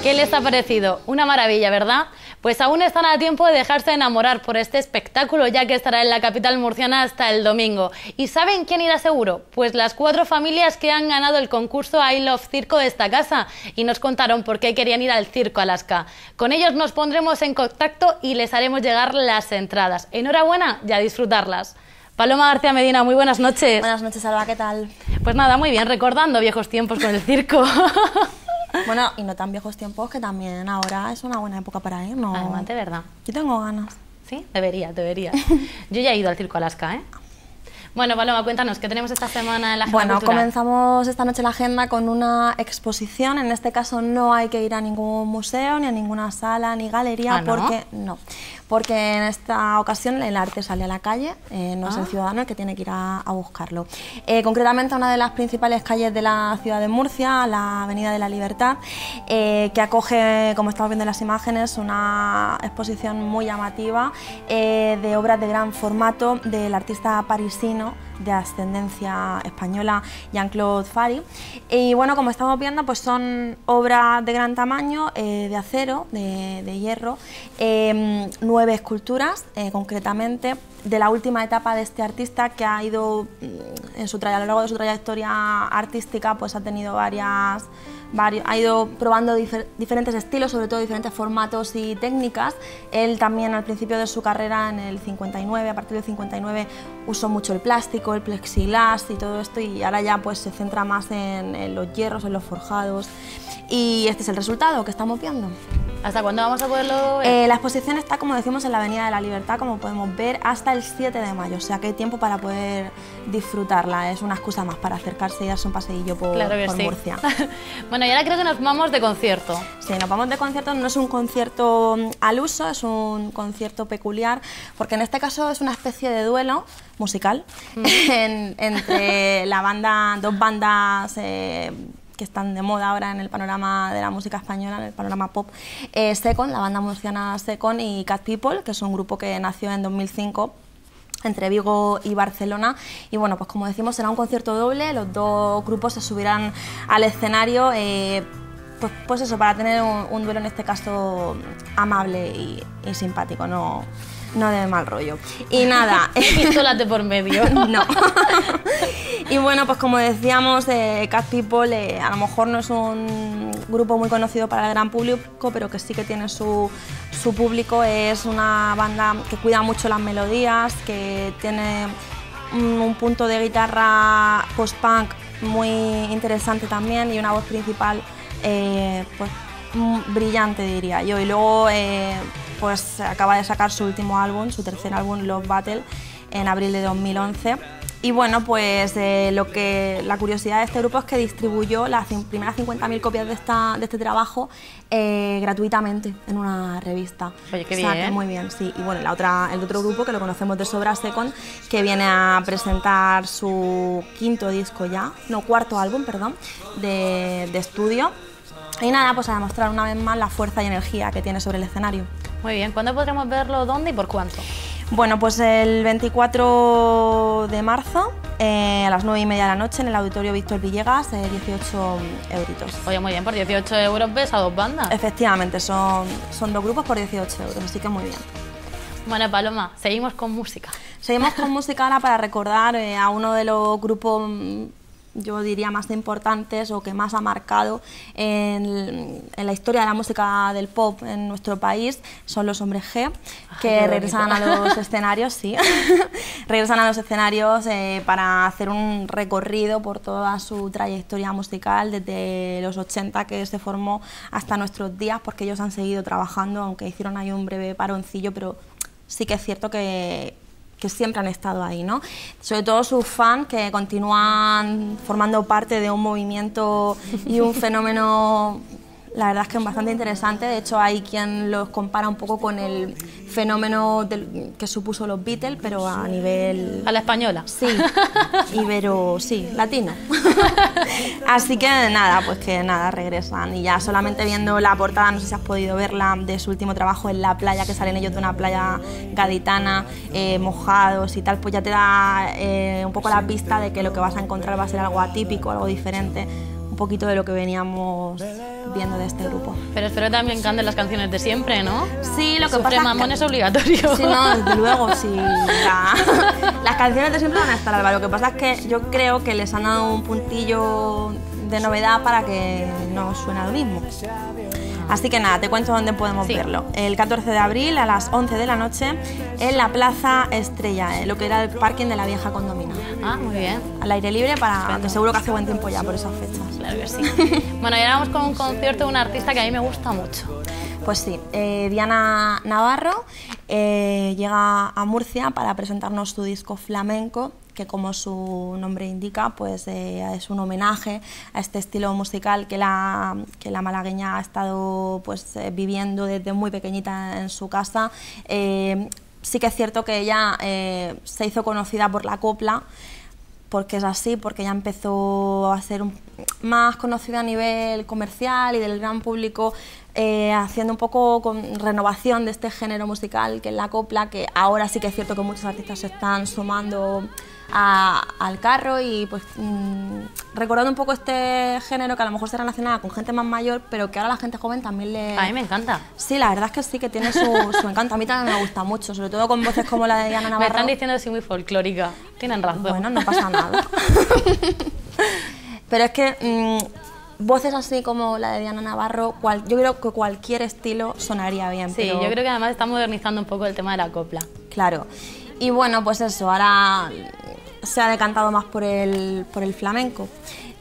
S1: ¿Qué les ha parecido? Una maravilla, ¿verdad? Pues aún están a tiempo de dejarse enamorar por este espectáculo, ya que estará en la capital murciana hasta el domingo. ¿Y saben quién irá seguro? Pues las 4 familias que han ganado el concurso I Love Circo de esta casa y nos contaron por qué querían ir al Circo Alaska. Con ellos nos pondremos en contacto y les haremos llegar las entradas. Enhorabuena y a disfrutarlas. Paloma García Medina, muy buenas noches.
S10: Buenas noches, Alba, ¿qué tal?
S1: Pues nada, muy bien, recordando viejos tiempos con el circo.
S10: Bueno, y no tan viejos tiempos, que también ahora es una buena época para ir, ¿no?
S1: Además, de verdad.
S10: Yo tengo ganas.
S1: Sí, deberías. Yo ya he ido al Circo Alaska, ¿eh? Bueno, Paloma, cuéntanos, ¿qué tenemos esta semana en la agenda cultural?
S10: Comenzamos esta noche la agenda con una exposición. En este caso no hay que ir a ningún museo, ni a ninguna sala, ni galería, porque en esta ocasión el arte sale a la calle, no es el ciudadano el que tiene que ir a buscarlo. Concretamente a una de las principales calles de la ciudad de Murcia, la Avenida de la Libertad, que acoge, como estamos viendo en las imágenes, una exposición muy llamativa de obras de gran formato del artista parisino de ascendencia española, Jean-Claude Fary. Y bueno, como estamos viendo, pues son obras de gran tamaño, de acero, de hierro, 9 esculturas, concretamente, de la última etapa de este artista, que ha ido, a lo largo de su trayectoria artística, pues ha tenido ha ido probando diferentes estilos, sobre todo diferentes formatos y técnicas. Él también al principio de su carrera, en el 59, a partir del 59, usó mucho el plástico, el plexiglas y todo esto, y ahora ya pues se centra más en los hierros, en los forjados, y este es el resultado que estamos viendo.
S1: ¿Hasta cuándo vamos a poderlo ver?
S10: La exposición está, como decimos, en la Avenida de la Libertad, como podemos ver, hasta el 7 de mayo, o sea que hay tiempo para poder disfrutarla. Es una excusa más para acercarse y darse un paseillo por Murcia.
S1: Bueno, y ahora creo que nos vamos de concierto.
S10: Sí, nos vamos de concierto. No es un concierto al uso, es un concierto peculiar, porque en este caso es una especie de duelo musical entre dos bandas que están de moda ahora en el panorama de la música española, en el panorama pop. Secon, la banda murciana Secon, y Cat People, que es un grupo que nació en 2005 entre Vigo y Barcelona. Y bueno, pues como decimos, será un concierto doble. Los 2 grupos se subirán al escenario, pues eso, para tener un duelo, en este caso, amable y simpático, no de mal rollo. Y nada.
S1: Pistolas de por medio.
S10: No. Y bueno, pues como decíamos, Cat People a lo mejor no es un grupo muy conocido para el gran público, pero que sí que tiene su público. Es una banda que cuida mucho las melodías, que tiene un punto de guitarra post-punk muy interesante también, y una voz principal pues brillante, diría yo. Y luego pues acaba de sacar su último álbum, su tercer álbum, Love Battle, en abril de 2011. Y bueno, pues la curiosidad de este grupo es que distribuyó las primeras 50.000 copias de este trabajo gratuitamente en una revista.
S1: Oye, qué
S10: bien. Que muy bien, sí. Y bueno, el otro grupo que lo conocemos de sobra, Second, que viene a presentar su cuarto álbum, perdón, de estudio. Y nada, pues a demostrar una vez más la fuerza y energía que tiene sobre el escenario.
S1: Muy bien, ¿cuándo podremos verlo, dónde y por cuánto?
S10: Bueno, pues el 24 de marzo a las 9:30 de la noche en el Auditorio Víctor Villegas, 18 euritos.
S1: Oye, muy bien, por 18 euros ves a dos bandas.
S10: Efectivamente, son dos grupos por 18 euros, así que muy bien.
S1: Bueno, Paloma, seguimos con música.
S10: Seguimos con música ahora para recordar a uno de los grupos, yo diría, más importantes o que más ha marcado en la historia de la música del pop en nuestro país. Son los Hombres G, que regresan a los escenarios, sí, regresan a los escenarios para hacer un recorrido por toda su trayectoria musical desde los 80 que se formó hasta nuestros días, porque ellos han seguido trabajando, aunque hicieron ahí un breve paroncillo, pero sí que es cierto que siempre han estado ahí, ¿no? Sobre todo sus fans, que continúan formando parte de un movimiento y un fenómeno, la verdad es que es bastante interesante. De hecho, hay quien los compara un poco con el fenómeno que supuso los Beatles, pero a nivel...
S1: ¿A la española?
S10: Sí, sí, latino. Así que nada, pues que nada, regresan. Y ya solamente viendo la portada, no sé si has podido verla, de su último trabajo en la playa, que salen ellos de una playa gaditana, mojados y tal, pues ya te da un poco la pista de que lo que vas a encontrar va a ser algo atípico, algo diferente, un poquito de lo que veníamos viendo de este grupo.
S1: Pero espero que también canten las canciones de siempre, ¿no?
S10: Sí, lo que pasa es que...
S1: Mamón es obligatorio.
S10: Sí, no, desde luego, sí. Las canciones de siempre van a estar, Alba. Lo que pasa es que yo creo que les han dado un puntillo de novedad para que no suene lo mismo. Así que nada, te cuento dónde podemos verlo. El 14 de abril a las 11 de la noche en la Plaza Estrella, lo que era el parking de la vieja condomina.
S1: Ah, muy bien.
S10: Al aire libre, que seguro que hace buen tiempo ya por esas fechas.
S1: Claro que sí. Bueno, y ahora vamos con un concierto de una artista que a mí me gusta mucho.
S10: Pues sí, Diana Navarro llega a Murcia para presentarnos su disco flamenco, que como su nombre indica, pues es un homenaje a este estilo musical que la malagueña ha estado pues viviendo desde muy pequeñita en su casa. Sí que es cierto que ella se hizo conocida por la copla, porque es así, porque ella empezó a ser más conocida a nivel comercial y del gran público, haciendo un poco con renovación de este género musical que es la copla, que ahora sí que es cierto que muchos artistas se están sumando al carro y pues recordando un poco este género que a lo mejor se relaciona con gente más mayor, pero que ahora la gente joven también le...
S1: A mí me encanta.
S10: Sí, la verdad es que sí, que tiene su encanto. A mí también me gusta mucho, sobre todo con voces como la de Diana Navarro.
S1: Me están diciendo que soy muy folclórica. Tienen razón.
S10: Bueno, no pasa nada. Pero es que voces así como la de Diana Navarro, yo creo que cualquier estilo sonaría bien.
S1: Sí, pero... yo creo que además está modernizando un poco el tema de la copla.
S10: Claro. Y bueno, pues eso, ahora se ha decantado más por el flamenco.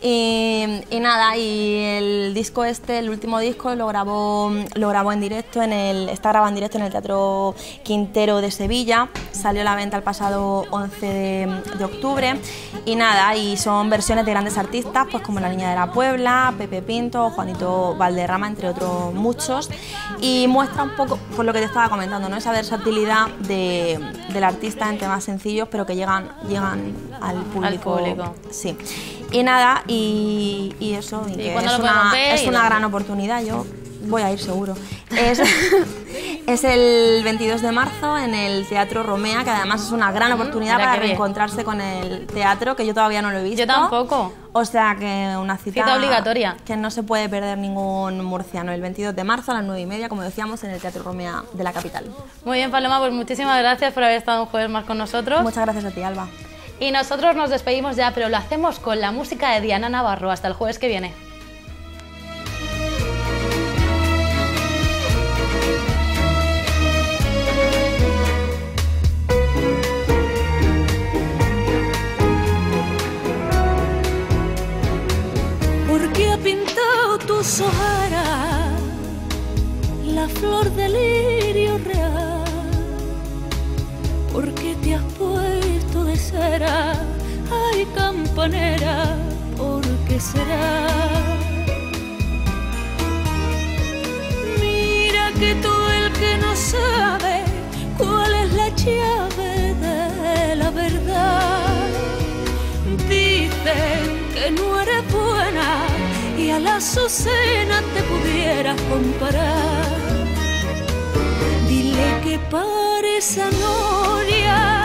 S10: Y nada, y el disco el último disco, lo grabó en directo, está grabado en directo en el Teatro Quintero de Sevilla, salió a la venta el pasado 11 de octubre, y nada, y son versiones de grandes artistas, pues como La Niña de la Puebla, Pepe Pinto, Juanito Valderrama, entre otros muchos, y muestra un poco, por lo que te estaba comentando, ¿no? Esa versatilidad del artista en temas sencillos, pero que llegan al público. Sí. Y nada, y eso, y que es una gran oportunidad, yo voy a ir seguro. Es el 22 de marzo en el Teatro Romea, que además es una gran oportunidad para reencontrarse con el teatro, que yo todavía no lo he visto.
S1: Yo tampoco.
S10: O sea que una cita
S1: obligatoria.
S10: Que no se puede perder ningún murciano. El 22 de marzo a las 9:30, como decíamos, en el Teatro Romea de la capital.
S1: Muy bien, Paloma, pues muchísimas gracias por haber estado un jueves más con nosotros.
S10: Muchas gracias a ti, Alba.
S1: Y nosotros nos despedimos ya, pero lo hacemos con la música de Diana Navarro. Hasta el jueves que viene.
S11: ¿Por qué ha pintado tu Sahara la flor del lirio real. ¿Por qué te has puesto de cera? Ay, campanera, ¿por qué será? Mira que todo el que no sabe cuál es la llave de la verdad, dicen que no eres buena y a la Azucena te pudieras comparar. Dile que para esa noria